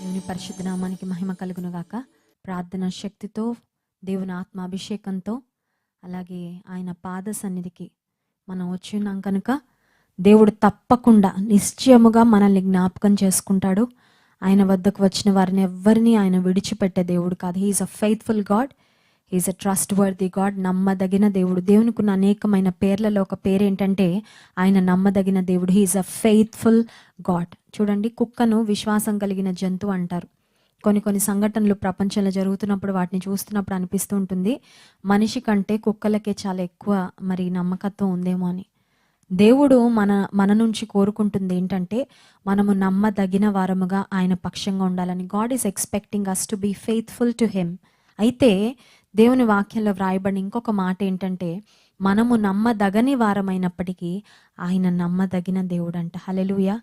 దేవుని పరిశుద్ధ నామానికి మహిమ కలుగును గాక. ప్రార్థన శక్తితో, దేవుని ఆత్మాభిషేకంతో, అలాగే ఆయన పాద సన్నిధికి మనం వచ్చి ఉన్నాం కనుక దేవుడు తప్పకుండా నిశ్చయముగా మనల్ని జ్ఞాపకం చేసుకుంటాడు. ఆయన వద్దకు వచ్చిన వారిని ఎవ్వరిని ఆయన విడిచిపెట్టే దేవుడు కాదు. He is a faithful God, he is a trustworthy God. నమ్మదగిన దేవుడు. దేవునికి ఉన్న అనేకమైన పేర్లలో ఒక పేరు ఏంటంటే ఆయన నమ్మదగిన దేవుడు. He is a faithful God. చూడండి, కుక్కను విశ్వాసం కలిగిన జంతువు అంటారు. కొన్ని సంఘటనలు ప్రపంచంలో జరుగుతున్నప్పుడు వాటిని చూస్తున్నప్పుడు అనిపిస్తూ ఉంటుంది, మనిషి కంటే కుక్కలకే చాలా ఎక్కువ మరి నమ్మకత్వం ఉందేమో అని. దేవుడు మన నుంచి కోరుకుంటుంది ఏంటంటే మనము నమ్మదగిన వారముగా ఆయన పక్షంగా ఉండాలని. God is expecting us to be faithful to him. అయితే దేవుని వాక్యంలో వ్రాయబడిన ఇంకొక మాట ఏంటంటే మనము నమ్మదగని వారమైనప్పటికీ ఆయన నమ్మదగిన దేవుడు అంట. హల్లెలూయా.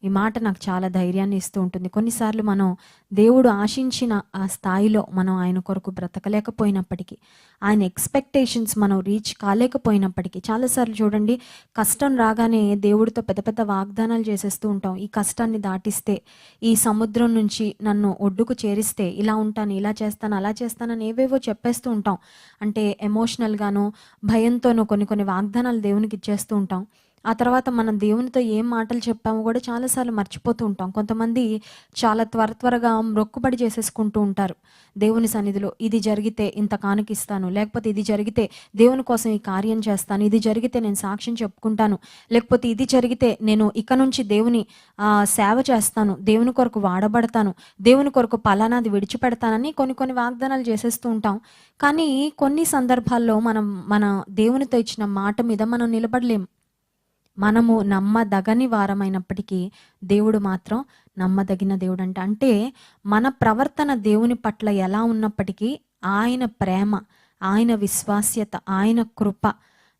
ఈ మాట నాకు చాలా ధైర్యాన్ని ఇస్తూ ఉంటుంది. కొన్నిసార్లు మనం దేవుడు ఆశించిన ఆ స్థాయిలో మనం ఆయన కొరకు బ్రతకలేకపోయినప్పటికీ, ఆయన ఎక్స్పెక్టేషన్స్ మనం రీచ్ కాలేకపోయినప్పటికీ, చాలాసార్లు చూడండి, కష్టం రాగానే దేవుడితో పెద్ద పెద్ద వాగ్దానాలు చేసేస్తూ ఉంటాం. ఈ కష్టాన్ని దాటిస్తే, ఈ సముద్రం నుంచి నన్ను ఒడ్డుకు చేరిస్తే ఇలా ఉంటాను, ఇలా చేస్తాను, అలా చేస్తానని ఏవేవో చెప్పేస్తూ ఉంటాం. అంటే ఎమోషనల్గాను భయంతోనూ కొన్ని వాగ్దానాలు దేవునికి ఇచ్చేస్తూ ఉంటాం. ఆ తర్వాత మనం దేవునితో ఏం మాటలు చెప్పామో కూడా చాలాసార్లు మర్చిపోతూ ఉంటాం. కొంతమంది చాలా త్వరగా మొక్కుబడి చేసేసుకుంటూ ఉంటారు దేవుని సన్నిధిలో. ఇది జరిగితే ఇంత కానుకిస్తాను, లేకపోతే ఇది జరిగితే దేవుని కోసం ఈ కార్యం చేస్తాను, ఇది జరిగితే నేను సాక్ష్యం చెప్పుకుంటాను, లేకపోతే ఇది జరిగితే నేను ఇక నుంచి దేవుని సేవ చేస్తాను, దేవుని కొరకు వాడబడతాను, దేవుని కొరకు పలానాది విడిచిపెడతానని కొన్ని వాగ్దానాలు చేసేస్తూ ఉంటాం. కానీ కొన్ని సందర్భాల్లో మన దేవునితో ఇచ్చిన మాట మీద మనం నిలబడలేము. మనము నమ్మదగని వారమైనప్పటికీ దేవుడు మాత్రం నమ్మదగిన దేవుడు అంట. అంటే మన ప్రవర్తన దేవుని పట్ల ఎలా ఉన్నప్పటికీ ఆయన ప్రేమ, ఆయన విశ్వాస్యత, ఆయన కృప,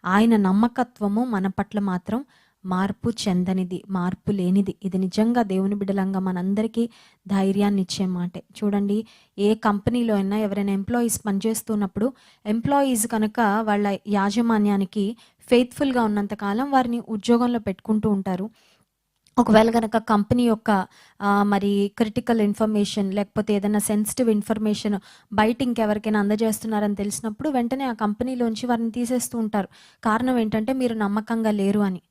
ఆయన నమ్మకత్వము మన పట్ల మాత్రం మార్పు చెందనిది, మార్పు లేనిది. ఇది నిజంగా దేవుని బిడ్డలంగా మనందరికీ ధైర్యాన్ని ఇచ్చే మాటే. చూడండి, ఏ కంపెనీలో అయినా ఎవరైనా ఎంప్లాయీస్ పనిచేస్తున్నప్పుడు ఎంప్లాయీస్ కనుక వాళ్ళ యాజమాన్యానికి ఫెయిత్ఫుల్గా ఉన్నంతకాలం వారిని ఉద్యోగంలో పెట్టుకుంటూ ఉంటారు. ఒకవేళ కనుక కంపెనీ యొక్క మరి క్రిటికల్ ఇన్ఫర్మేషన్ లేకపోతే ఏదైనా సెన్సిటివ్ ఇన్ఫర్మేషన్ బయట ఇంకెవరికైనా అందజేస్తున్నారని తెలిసినప్పుడు వెంటనే ఆ కంపెనీలోంచి వారిని తీసేస్తూ ఉంటారు. కారణం ఏంటంటే మీరు నమ్మకంగా లేరు అని.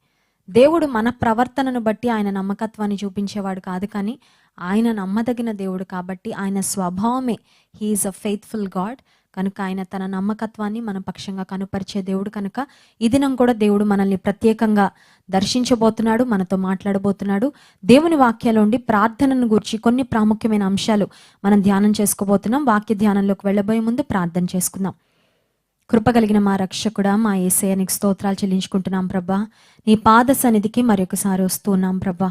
దేవుడు మన ప్రవర్తనను బట్టి ఆయన నమ్మకత్వాన్ని చూపించేవాడు కాదు, కానీ ఆయన నమ్మదగిన దేవుడు కాబట్టి ఆయన స్వభావమే హీఈస్ అ ఫెయిత్ఫుల్ గాడ్. కనుక ఆయన తన నమ్మకత్వాన్ని మన పక్షంగా కనుపరిచే దేవుడు. కనుక ఈ దినం కూడా దేవుడు మనల్ని ప్రత్యేకంగా దర్శించబోతున్నాడు, మనతో మాట్లాడబోతున్నాడు. దేవుని వాక్యాలోండి ప్రార్థనను గురించి కొన్ని ప్రాముఖ్యమైన అంశాలు మనం ధ్యానం చేసుకోబోతున్నాం. వాక్య ధ్యానంలోకి వెళ్ళబోయే ముందు ప్రార్థన చేసుకుందాం. కృపగలిగిన మా రక్షకుడా, మా యేసయ్య, నీకు స్తోత్రాలు చెల్లించుకుంటున్నాం ప్రభా. నీ పాద సన్నిధికి మరొకసారి వస్తున్నాం ప్రభా.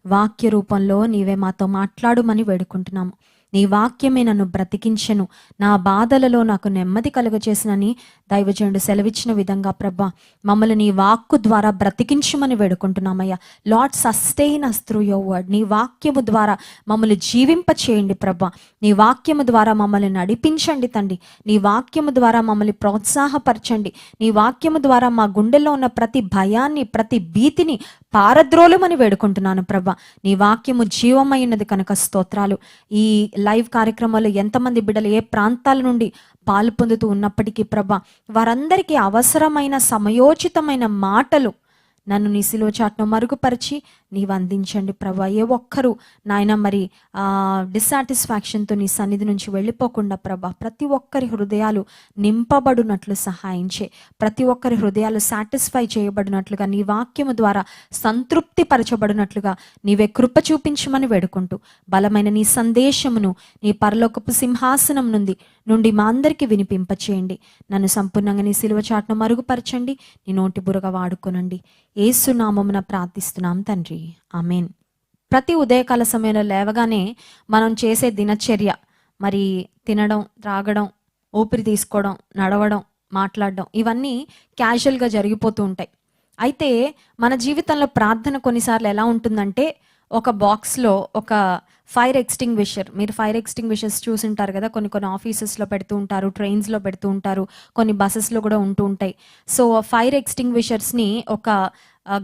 వాక్య రూపంలో నీవే మాతో మాట్లాడుమని వేడుకుంటున్నాము. నీ వాక్యమే నన్ను బ్రతికించెను, నా బాధలలో నాకు నెమ్మది కలుగచేసినని దైవజనుడు సెలవిచ్చిన విధంగా ప్రభా మమ్మల్ని నీ వాక్కు ద్వారా బ్రతికించమని వేడుకుంటున్నామయ్యా. Lord, sustain us through your word. నీ వాక్యము ద్వారా మమ్మల్ని జీవింప చేయండి ప్రభా. నీ వాక్యము ద్వారా మమ్మల్ని నడిపించండి తండ్రి. నీ వాక్యము ద్వారా మమ్మల్ని ప్రోత్సాహపరచండి. నీ వాక్యము ద్వారా మా గుండెల్లో ఉన్న ప్రతి భయాన్ని, ప్రతి భీతిని పారద్రోలుమని వేడుకుంటున్నాను ప్రభా. నీ వాక్యము జీవమైనది కనుక స్తోత్రాలు. ఈ లైవ్ కార్యక్రమాల్లో ఎంతమంది బిడ్డలు ఏ ప్రాంతాల నుండి పాలు పొందుతూ ఉన్నప్పటికీ ప్రభా, వారందరికీ అవసరమైన సమయోచితమైన మాటలు నన్ను నీ సిలువ చాటును మరుగుపరిచి నీవు అందించండి ప్రభా. ఏ ఒక్కరు నాయన మరి డిస్సాటిస్ఫాక్షన్తో నీ సన్నిధి నుంచి వెళ్ళిపోకుండా ప్రభా, ప్రతి ఒక్కరి హృదయాలు నింపబడినట్లు సహాయించే, ప్రతి ఒక్కరి హృదయాలు సాటిస్ఫై చేయబడినట్లుగా, నీ వాక్యము ద్వారా సంతృప్తి పరచబడినట్లుగా నీవే కృప చూపించమని వేడుకుంటూ బలమైన నీ సందేశమును నీ పరలోకపు సింహాసనం నుండి మా అందరికీ వినిపింపచేయండి. నన్ను సంపూర్ణంగా నీ సిలువ చాటును మరుగుపరచండి. నీ నోటి బురగా వాడుకోనండి. యేసు నామమున ప్రార్థిస్తున్నాం తండ్రి, ఆమేన్. ప్రతి ఉదయకాల సమయంలో లేవగానే మనం చేసే దినచర్య మరి తినడం, త్రాగడం, ఊపిరి తీసుకోవడం, నడవడం, మాట్లాడడం, ఇవన్నీ క్యాజువల్గా జరిగిపోతూ ఉంటాయి. అయితే మన జీవితంలో ప్రార్థన కొన్నిసార్లు ఎలా ఉంటుందంటే ఒక బాక్స్లో ఒక ఫైర్ ఎక్స్టింగ్విషర్, మీరు ఫైర్ ఎక్స్టింగ్విషర్స్ చూసుంటారు కదా, కొన్ని ఆఫీసెస్లో పెడుతూ ఉంటారు, ట్రైన్స్లో పెడుతూ ఉంటారు, కొన్ని బస్సెస్లో కూడా ఉంటూ ఉంటాయి. సో ఫైర్ ఎక్స్టింగ్విషర్స్ని ఒక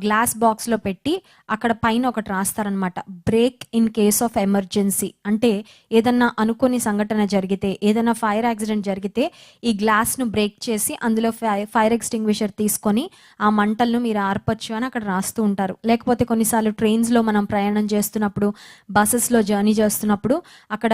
గ్లాస్ బాక్స్లో పెట్టి అక్కడ పైన ఒకటి రాస్తారనమాట, break in case of emergency. అంటే ఏదన్నా అనుకోని సంఘటన జరిగితే, ఏదైనా ఫైర్ యాక్సిడెంట్ జరిగితే ఈ గ్లాస్ను బ్రేక్ చేసి అందులో ఫైర్ ఎక్స్టింగ్విషర్ తీసుకొని ఆ మంటలను మీరు ఆర్పచ్చు అని అక్కడ రాస్తూ ఉంటారు. లేకపోతే కొన్నిసార్లు ట్రైన్స్లో మనం ప్రయాణం చేస్తున్నప్పుడు, బస్సెస్లో జర్నీ చేస్తున్నప్పుడు అక్కడ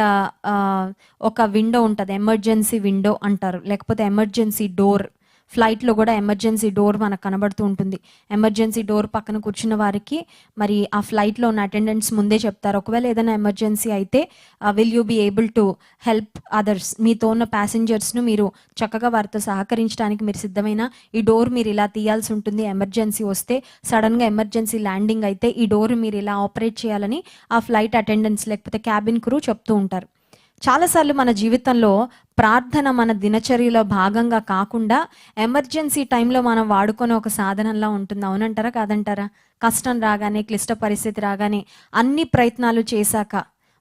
ఒక విండో ఉంటుంది, ఎమర్జెన్సీ విండో అంటారు, లేకపోతే ఎమర్జెన్సీ డోర్. ఫ్లైట్లో కూడా ఎమర్జెన్సీ డోర్ మనకు కనబడుతూ ఉంటుంది. ఎమర్జెన్సీ డోర్ పక్కన కూర్చున్న వారికి మరి ఆ ఫ్లైట్లో ఉన్న అటెండెంట్స్ ముందే చెప్తారు, ఒకవేళ ఏదైనా ఎమర్జెన్సీ అయితే will you be able to help others, మీతో ఉన్న ప్యాసింజర్స్ను మీరు చక్కగా వారితో సహకరించడానికి మీరు సిద్ధమైన, ఈ డోర్ మీరు ఇలా తీయాల్సి ఉంటుంది, ఎమర్జెన్సీ వస్తే, సడన్గా ఎమర్జెన్సీ ల్యాండింగ్ అయితే ఈ డోర్ మీరు ఇలా ఆపరేట్ చేయాలని ఆ ఫ్లైట్ అటెండెంట్స్ లేకపోతే క్యాబిన్ క్రూ చెప్తూ ఉంటారు. చాలాసార్లు మన జీవితంలో ప్రార్థన మన దినచర్యలో భాగంగా కాకుండా ఎమర్జెన్సీ టైంలో మనం వాడుకునే ఒక సాధనంలా ఉంటుంది. అవునంటారా కాదంటారా? కష్టం రాగానే, క్లిష్ట పరిస్థితి రాగానే, అన్ని ప్రయత్నాలు చేశాక,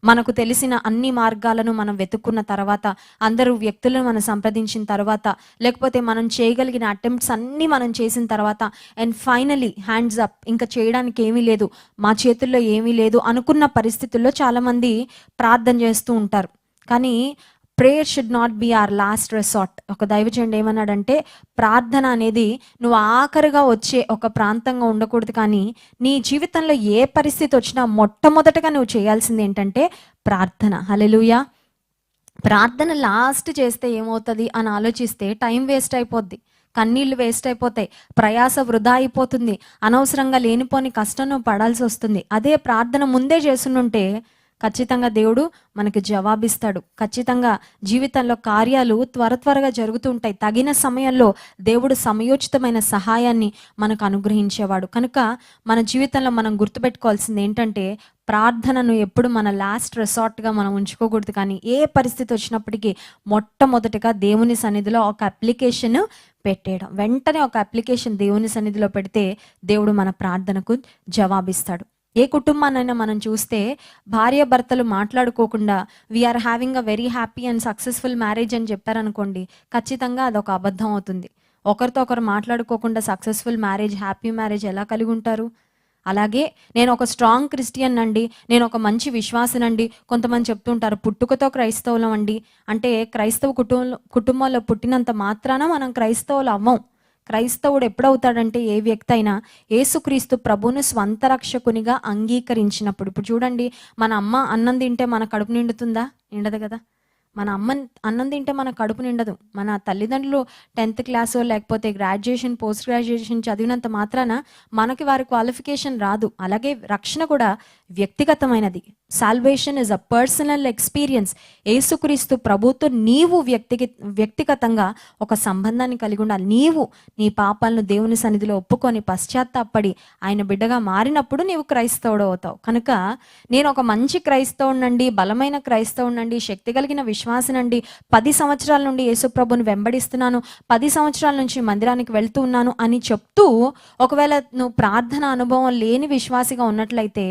మనకు తెలిసిన అన్ని మార్గాలను మనం వెతుక్కున్న తర్వాత, అందరూ వ్యక్తులను మనం సంప్రదించిన తర్వాత, లేకపోతే మనం చేయగలిగిన అటెంప్ట్స్ అన్నీ మనం చేసిన తర్వాత, అండ్ ఫైనలీ హ్యాండ్స్ అప్, ఇంకా చేయడానికి ఏమీ లేదు, మా చేతుల్లో ఏమీ లేదు అనుకున్న పరిస్థితుల్లో చాలామంది ప్రార్థన చేస్తూ ఉంటారు. కానీ prayer should not be our last resort. ఒక దైవజనుడు ఏమన్నాడంటే, ప్రార్థన అనేది నువ్వు ఆఖరిగా వచ్చే ఒక ప్రాంతంగా ఉండకూడదు, కానీ నీ జీవితంలో ఏ పరిస్థితి వచ్చినా మొట్టమొదటగా నువ్వు చేయాల్సింది ఏంటంటే ప్రార్థన. హల్లెలూయా. ప్రార్థన లాస్ట్ చేస్తే ఏమవుతుంది అని ఆలోచిస్తే టైం వేస్ట్ అయిపోద్ది, కన్నీళ్లు వేస్ట్ అయిపోతాయి, ప్రయాస వృధా అయిపోతుంది, అనవసరంగా లేనిపోని కష్టం నువ్వు పడాల్సి వస్తుంది. అదే ప్రార్థన ముందే చేస్తుంటే ఖచ్చితంగా దేవుడు మనకి జవాబిస్తాడు. ఖచ్చితంగా జీవితంలో కార్యాలు త్వరగా జరుగుతూ ఉంటాయి. తగిన సమయంలో దేవుడు సమయోచితమైన సహాయాన్ని మనకు అనుగ్రహించేవాడు. కనుక మన జీవితంలో మనం గుర్తుపెట్టుకోవాల్సింది ఏంటంటే, ప్రార్థనను ఎప్పుడు మన లాస్ట్ రిసార్ట్గా మనం ఉంచుకోకూడదు. కానీ ఏ పరిస్థితి వచ్చినప్పటికీ మొట్టమొదటిగా దేవుని సన్నిధిలో ఒక అప్లికేషన్ పెట్టేయడం, వెంటనే ఒక అప్లికేషన్ దేవుని సన్నిధిలో పెడితే దేవుడు మన ప్రార్థనకు జవాబిస్తాడు. ఏ కుటుంబాన్నైనా మనం చూస్తే భార్య భర్తలు మాట్లాడుకోకుండా we are having a very happy and successful marriage అని చెప్పారనుకోండి, ఖచ్చితంగా అదొక అబద్ధం అవుతుంది. ఒకరితో ఒకరు మాట్లాడుకోకుండా సక్సెస్ఫుల్ మ్యారేజ్, హ్యాపీ మ్యారేజ్ ఎలా కలిగి ఉంటారు? అలాగే నేను ఒక స్ట్రాంగ్ క్రిస్టియన్ అండి, నేను ఒక మంచి విశ్వాసనండి. కొంతమంది చెప్తుంటారు పుట్టుకతో క్రైస్తవులం అండి. అంటే క్రైస్తవ కుటుంబంలో పుట్టినంత మాత్రాన మనం క్రైస్తవులు అవ్వం. క్రైస్తవుడు ఎప్పుడవుతాడంటే, ఏ వ్యక్తి అయినా యేసుక్రీస్తు ప్రభువును స్వంత రక్షకునిగా అంగీకరించినప్పుడు. ఇప్పుడు చూడండి, మన అమ్మ అన్నం తింటే మన కడుపు నిండుతుందా? నిండదు కదా. మన అమ్మ అన్నం తింటే మన కడుపు నిండదు. మన తల్లిదండ్రులు 10th క్లాసో లేకపోతే గ్రాడ్యుయేషన్, పోస్ట్ గ్రాడ్యుయేషన్ చదివినంత మాత్రాన మనకి వారి క్వాలిఫికేషన్ రాదు. అలాగే రక్షణ కూడా వ్యక్తిగతమైనది. Salvation is a personal experience. యేసుక్రీస్తు ప్రభుతో నీవు వ్యక్తిగతంగా ఒక సంబంధాన్ని కలిగి ఉండాలి. నీవు నీ పాపాలను దేవుని సన్నిధిలో ఒప్పుకొని పశ్చాత్తాపడి ఆయన బిడ్డగా మారినప్పుడు నీవు క్రైస్తవుడు అవుతావు. కనుక నేను ఒక మంచి క్రైస్తవునండి, బలమైన క్రైస్తవునండి, శక్తి కలిగిన విశ్వాసనండి, 10 సంవత్సరాల నుండి యేసు ప్రభుని వెంబడిస్తున్నాను, 10 సంవత్సరాల నుంచి మందిరానికి వెళ్తూ ఉన్నాను అని చెప్తూ ఒకవేళ నువ్వు ప్రార్థన అనుభవం లేని విశ్వాసిగా ఉన్నట్లయితే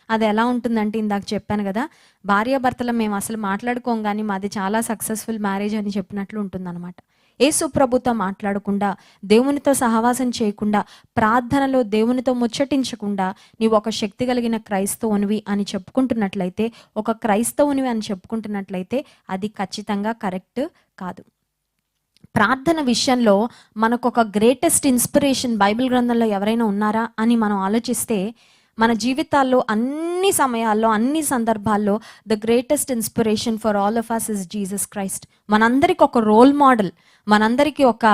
అది ఎలా ఉంటుందంటే, ఇందాక చెప్పాను కదా, భార్యాభర్తలు మేము అసలు మాట్లాడుకోం కానీ మాది చాలా సక్సెస్ఫుల్ మ్యారేజ్ అని చెప్పినట్లు ఉంటుందన్నమాట. యేసు ప్రభుతో మాట్లాడకుండా, దేవునితో సహవాసం చేయకుండా, ప్రార్థనలో దేవునితో ముచ్చటించకుండా నీవు ఒక శక్తి కలిగిన క్రైస్తవునివి అని చెప్పుకుంటున్నట్లయితే, ఒక క్రైస్తవునివి అని చెప్పుకుంటున్నట్లయితే అది ఖచ్చితంగా కరెక్ట్ కాదు. ప్రార్థన విషయంలో మనకు ఒక గ్రేటెస్ట్ ఇన్స్పిరేషన్ బైబిల్ గ్రంథంలో ఎవరైనా ఉన్నారా అని మనం ఆలోచిస్తే, మన జీవితాల్లో అన్ని సమయాల్లో, అన్ని సందర్భాల్లో the greatest inspiration for all of us is Jesus Christ. మనందరికి ఒక రోల్ మోడల్, మనందరికీ ఒక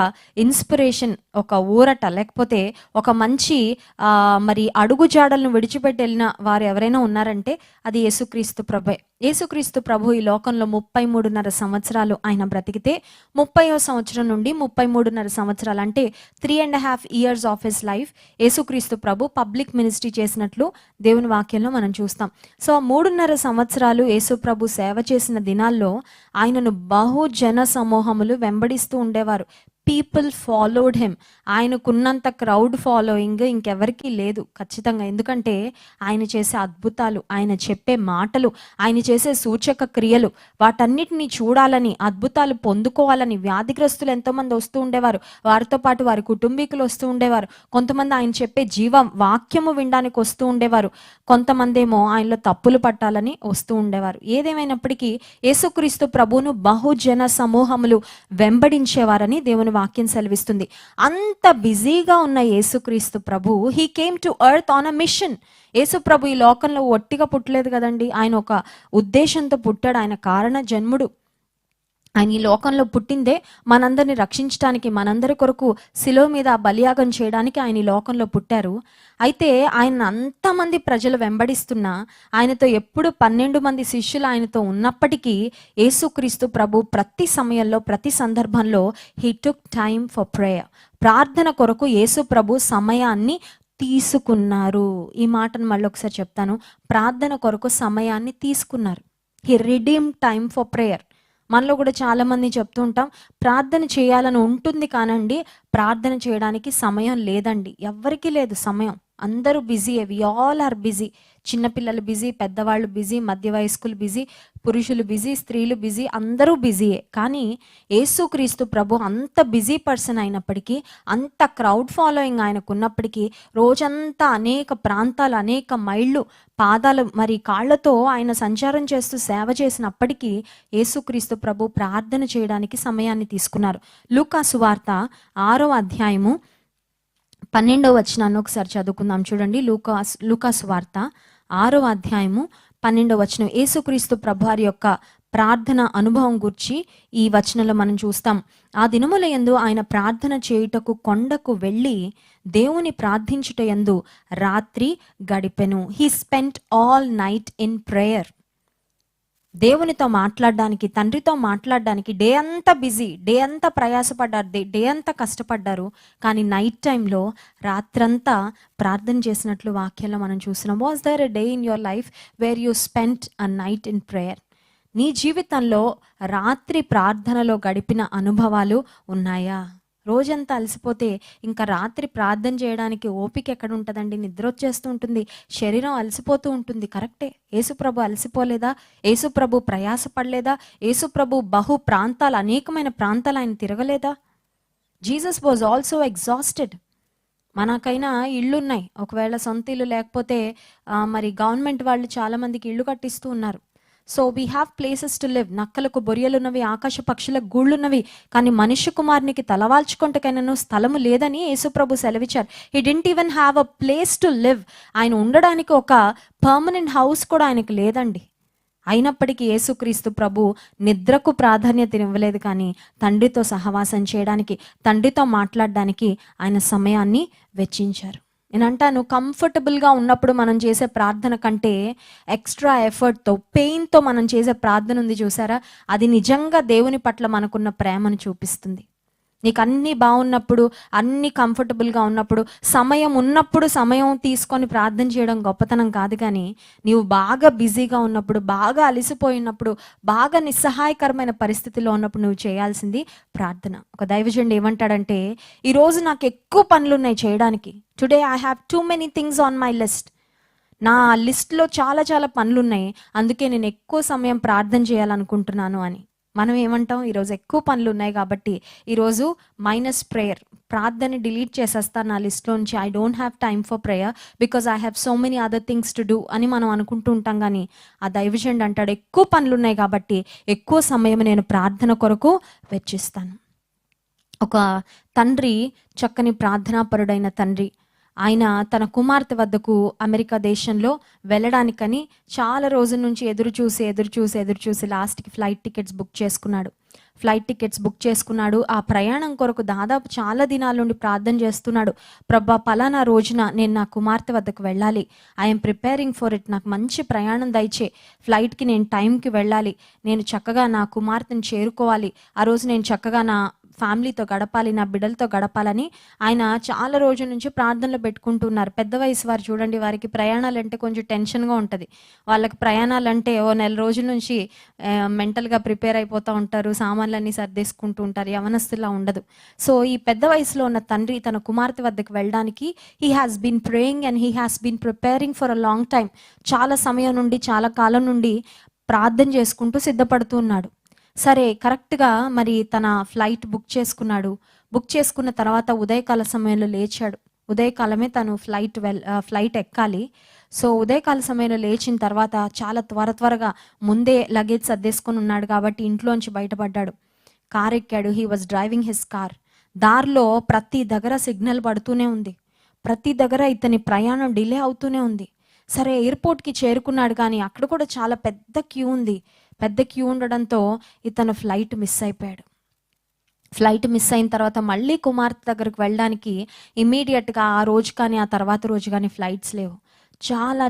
ఇన్స్పిరేషన్, ఒక ఊరట, లేకపోతే ఒక మంచి మరి అడుగుజాడలను విడిచిపెట్టి వెళ్ళిన వారు ఎవరైనా ఉన్నారంటే అది యేసుక్రీస్తు ప్రభువే. యేసుక్రీస్తు ప్రభు ఈ లోకంలో 33.5 సంవత్సరాలు ఆయన బ్రతికితే, 30వ సంవత్సరం నుండి 33.5 సంవత్సరాలు అంటే 3.5 years ఆఫ్ హిస్ లైఫ్ యేసుక్రీస్తు ప్రభు పబ్లిక్ మినిస్ట్రీ చేసినట్లు దేవుని వాక్యంలో మనం చూస్తాం. సో 3.5 సంవత్సరాలు యేసు ప్రభు సేవ చేసిన దినాల్లో ఆయనను బహుజన సమూహములు వెంబడిస్తూ ఉండేవారు. People followed him. ఆయనకున్నంత క్రౌడ్ ఫాలోయింగ్ ఇంకెవరికీ లేదు ఖచ్చితంగా. ఎందుకంటే ఆయన చేసే అద్భుతాలు, ఆయన చెప్పే మాటలు, ఆయన చేసే సూచక క్రియలు, వాటన్నిటిని చూడాలని, అద్భుతాలు పొందుకోవాలని వ్యాధిగ్రస్తులు ఎంతోమంది వస్తూ ఉండేవారు. వారితో పాటు వారి కుటుంబీకులు వస్తూ ఉండేవారు. కొంతమంది ఆయన చెప్పే వాక్యము వినడానికి వస్తూ ఉండేవారు. కొంతమంది ఏమో ఆయనలో తప్పులు పట్టాలని వస్తూ ఉండేవారు. ఏదేమైనప్పటికీ యేసుక్రీస్తు ప్రభువును బహుజన సమూహములు వెంబడించేవారని దేవుని వాక్యం సెలవిస్తుంది. అంత బిజీగా ఉన్న యేసుక్రీస్తు ప్రభు, he came to earth on a mission. యేసు ప్రభు ఈ లోకంలో ఒట్టిగా పుట్టలేదు కదండి. ఆయన ఒక ఉద్దేశంతో పుట్టాడు. ఆయన కారణ జన్ముడు. ఆయన ఈ లోకంలో పుట్టిందే మనందరిని రక్షించడానికి, మనందరి కొరకు శిలువ మీద బలియాగం చేయడానికి ఆయన ఈ లోకంలో పుట్టారు. అయితే ఆయన అంతమంది ప్రజలు వెంబడిస్తున్నా, ఆయనతో ఎప్పుడు 12 మంది శిష్యులు ఆయనతో ఉన్నప్పటికీ యేసుక్రీస్తు ప్రభు ప్రతి సమయంలో, ప్రతి సందర్భంలో he took time for prayer. ప్రార్థన కొరకు యేసు ప్రభు సమయాన్ని తీసుకున్నారు. ఈ మాటను మళ్ళీ ఒకసారి చెప్తాను. ప్రార్థన కొరకు సమయాన్ని తీసుకున్నారు. He redeem time for prayer. మనలో కూడా చాలా మంది చెప్తూ ఉంటాం, ప్రార్థన చేయాలని ఉంటుంది కానండి, ప్రార్థన చేయడానికి సమయం లేదండి. ఎవ్వరికీ లేదు సమయం. అందరూ బిజీయే. We all are busy. చిన్నపిల్లలు బిజీ, పెద్దవాళ్ళు బిజీ, మధ్య వయస్కులు బిజీ, పురుషులు బిజీ, స్త్రీలు బిజీ, అందరూ బిజీయే. కానీ యేసుక్రీస్తు ప్రభు అంత బిజీ పర్సన్ అయినప్పటికీ, అంత క్రౌడ్ ఫాలోయింగ్ ఆయనకు ఉన్నప్పటికీ, రోజంతా అనేక ప్రాంతాలు, అనేక మైళ్ళు పాదాలు మరి కాళ్లతో ఆయన సంచారం చేస్తూ సేవ చేసినప్పటికీ యేసుక్రీస్తు ప్రభు ప్రార్థన చేయడానికి సమయాన్ని తీసుకున్నారు. లూకా సువార్త 6వ అధ్యాయము 12వ వచనాన్ని ఒకసారి చదువుకుందాం. చూడండి, లూకా సువార్త 6వ అధ్యాయము 12వ వచనం. యేసుక్రీస్తు ప్రభువారి యొక్క ప్రార్థన అనుభవం గురించి ఈ వచనంలో మనం చూస్తాం. ఆ దినముల యందు ఆయన ప్రార్థన చేయుటకు కొండకు వెళ్ళి దేవుని ప్రార్థించుట యందు రాత్రి గడిపెను. He spent all night in prayer. దేవునితో మాట్లాడడానికి, తండ్రితో మాట్లాడడానికి డే అంతా బిజీ, డే అంతా ప్రయాసపడ్డారు, డే అంతా కష్టపడ్డారు. కానీ నైట్ టైంలో, రాత్రంతా ప్రార్థన చేసినట్లు వాక్యంలో మనం చూస్తున్నాం. Was there a day in your life where you spent a night in prayer? నీ జీవితంలో రాత్రి ప్రార్థనలో గడిపిన అనుభవాలు ఉన్నాయా? రోజంతా అలసిపోతే ఇంకా రాత్రి ప్రార్థన చేయడానికి ఓపిక ఎక్కడ ఉంటుందండి? నిద్ర వచ్చేస్తూ ఉంటుంది, శరీరం అలసిపోతూ ఉంటుంది. కరెక్టే. యేసుప్రభు అలసిపోలేదా? యేసుప్రభు ప్రయాసపడలేదా? యేసుప్రభు అనేకమైన ప్రాంతాలు ఆయన తిరగలేదా? Jesus was also exhausted. మనకైనా ఇళ్ళున్నాయి. ఒకవేళ సొంత ఇల్లు లేకపోతే మరి గవర్నమెంట్ వాళ్ళు చాలా మందికి ఇళ్ళు కట్టిస్తూ ఉన్నారు. So we have places to live. నక్కలకు బొరియలున్నవి, ఆకాశ పక్షులకు గూళ్ళున్నవి, కానీ మనుష్య కుమారునికి తలవాల్చుకుంటకైనను స్థలము లేదని యేసుప్రభు సెలవిచ్చారు. He didn't even have a place to live. ఆయన ఉండడానికి ఒక పర్మనెంట్ హౌస్ కూడా ఆయనకు లేదండి. అయినప్పటికీ యేసుక్రీస్తు ప్రభు నిద్రకు ప్రాధాన్యత ఇవ్వలేదు, కానీ తండ్రితో సహవాసం చేయడానికి, తండ్రితో మాట్లాడడానికి ఆయన సమయాన్ని వెచ్చించారు. నేను అంటాను, కంఫర్టబుల్గా ఉన్నప్పుడు మనం చేసే ప్రార్థన కంటే ఎక్స్ట్రా ఎఫర్ట్తో, పెయిన్తో మనం చేసే ప్రార్థన ఉంది చూసారా, అది నిజంగా దేవుని పట్ల మనకున్న ప్రేమను చూపిస్తుంది. నీకు అన్నీ బాగున్నప్పుడు, అన్నీ కంఫర్టబుల్గా ఉన్నప్పుడు, సమయం ఉన్నప్పుడు సమయం తీసుకొని ప్రార్థన చేయడం గొప్పతనం కాదు. కానీ నీవు బాగా బిజీగా ఉన్నప్పుడు, బాగా అలసిపోయినప్పుడు, బాగా నిస్సహాయకరమైన పరిస్థితిలో ఉన్నప్పుడు నువ్వు చేయాల్సింది ప్రార్థన. ఒక దైవజనుడు ఏమంటాడంటే, ఈరోజు నాకు ఎక్కువ పనులు ఉన్నాయి చేయడానికి. Today I have too many things on my list. నా లిస్ట్లో చాలా చాలా పనులు ఉన్నాయి, అందుకే నేను ఎక్కువ సమయం ప్రార్థన చేయాలనుకుంటున్నాను అని. మనం ఏమంటాం? ఈరోజు ఎక్కువ పనులు ఉన్నాయి కాబట్టి ఈరోజు మైనస్ ప్రేయర్, ప్రార్థన డిలీట్ చేసేస్తాను నా లిస్ట్లో నుంచి. I don't have time for prayer because I have so many other things to do అని మనం అనుకుంటూ ఉంటాం. కానీ ఆ దైవజనుడు అంటాడు, ఎక్కువ పనులు ఉన్నాయి కాబట్టి ఎక్కువ సమయం నేను ప్రార్థన కొరకు వెచ్చిస్తాను. ఒక తండ్రి, చక్కని ప్రార్థనాపరుడైన తండ్రి, ఆయన తన కుమార్తె వద్దకు అమెరికా దేశంలో వెళ్ళడానికని చాలా రోజుల నుంచి ఎదురు చూసి లాస్ట్కి ఫ్లైట్ టికెట్స్ బుక్ చేసుకున్నాడు. ఆ ప్రయాణం కొరకు దాదాపు చాలా దినాల నుండి ప్రార్థన చేస్తున్నాడు. ప్రభా, పలానా రోజున నేను నా కుమార్తె వద్దకు వెళ్ళాలి. I'm preparing for it. నాకు మంచి ప్రయాణం దయచే, ఫ్లైట్కి నేను టైంకి వెళ్ళాలి, నేను చక్కగా నా కుమార్తెను చేరుకోవాలి, ఆ రోజు నేను చక్కగా నా ఫ్యామిలీతో గడపాలి, నా బిడ్డలతో గడపాలని ఆయన చాలా రోజుల నుంచి ప్రార్థనలు పెట్టుకుంటున్నారు. పెద్ద వయసు వారు చూడండి, వారికి ప్రయాణాలంటే కొంచెం టెన్షన్గా ఉంటుంది. వాళ్ళకి ప్రయాణాలంటే ఓ నెల రోజుల నుంచి మెంటల్గా ప్రిపేర్ అయిపోతూ ఉంటారు, సామాన్లన్నీ సర్దేసుకుంటూ ఉంటారు. యవనస్తులా ఉండదు. సో ఈ పెద్ద వయసులో ఉన్న తండ్రి తన కుమార్తె వద్దకు వెళ్ళడానికి he has been praying and he has been preparing for a long time. చాలా సమయం నుండి, చాలా కాలం నుండి ప్రార్థన చేసుకుంటూ సిద్ధపడుతూ ఉన్నాడు. సరే, కరెక్ట్గా మరి తన ఫ్లైట్ బుక్ చేసుకున్నాడు. బుక్ చేసుకున్న తర్వాత ఉదయకాల సమయంలో లేచాడు. ఉదయకాలమే తను ఫ్లైట్ ఎక్కాలి. సో ఉదయకాల సమయంలో లేచిన తర్వాత చాలా త్వరగా ముందే లగేజ్ సర్దేసుకొని ఉన్నాడు కాబట్టి ఇంట్లోంచి బయటపడ్డాడు. కార్ ఎక్కాడు. He was driving his car. దారిలో ప్రతి దగ్గర సిగ్నల్ పడుతూనే ఉంది. ప్రతి దగ్గర ఇతని ప్రయాణం డిలే అవుతూనే ఉంది. సరే, ఎయిర్పోర్ట్కి చేరుకున్నాడు, కానీ అక్కడ కూడా చాలా పెద్ద క్యూ ఉంది. పెద్ద క్యూ ఉండడంతో ఇతను ఫ్లైట్ మిస్ అయిపోయాడు. ఫ్లైట్ మిస్ అయిన తర్వాత మళ్ళీ కుమార్తె దగ్గరకు వెళ్ళడానికి ఇమీడియట్గా ఆ రోజు కానీ ఆ తర్వాత రోజు కానీ ఫ్లైట్స్ లేవు.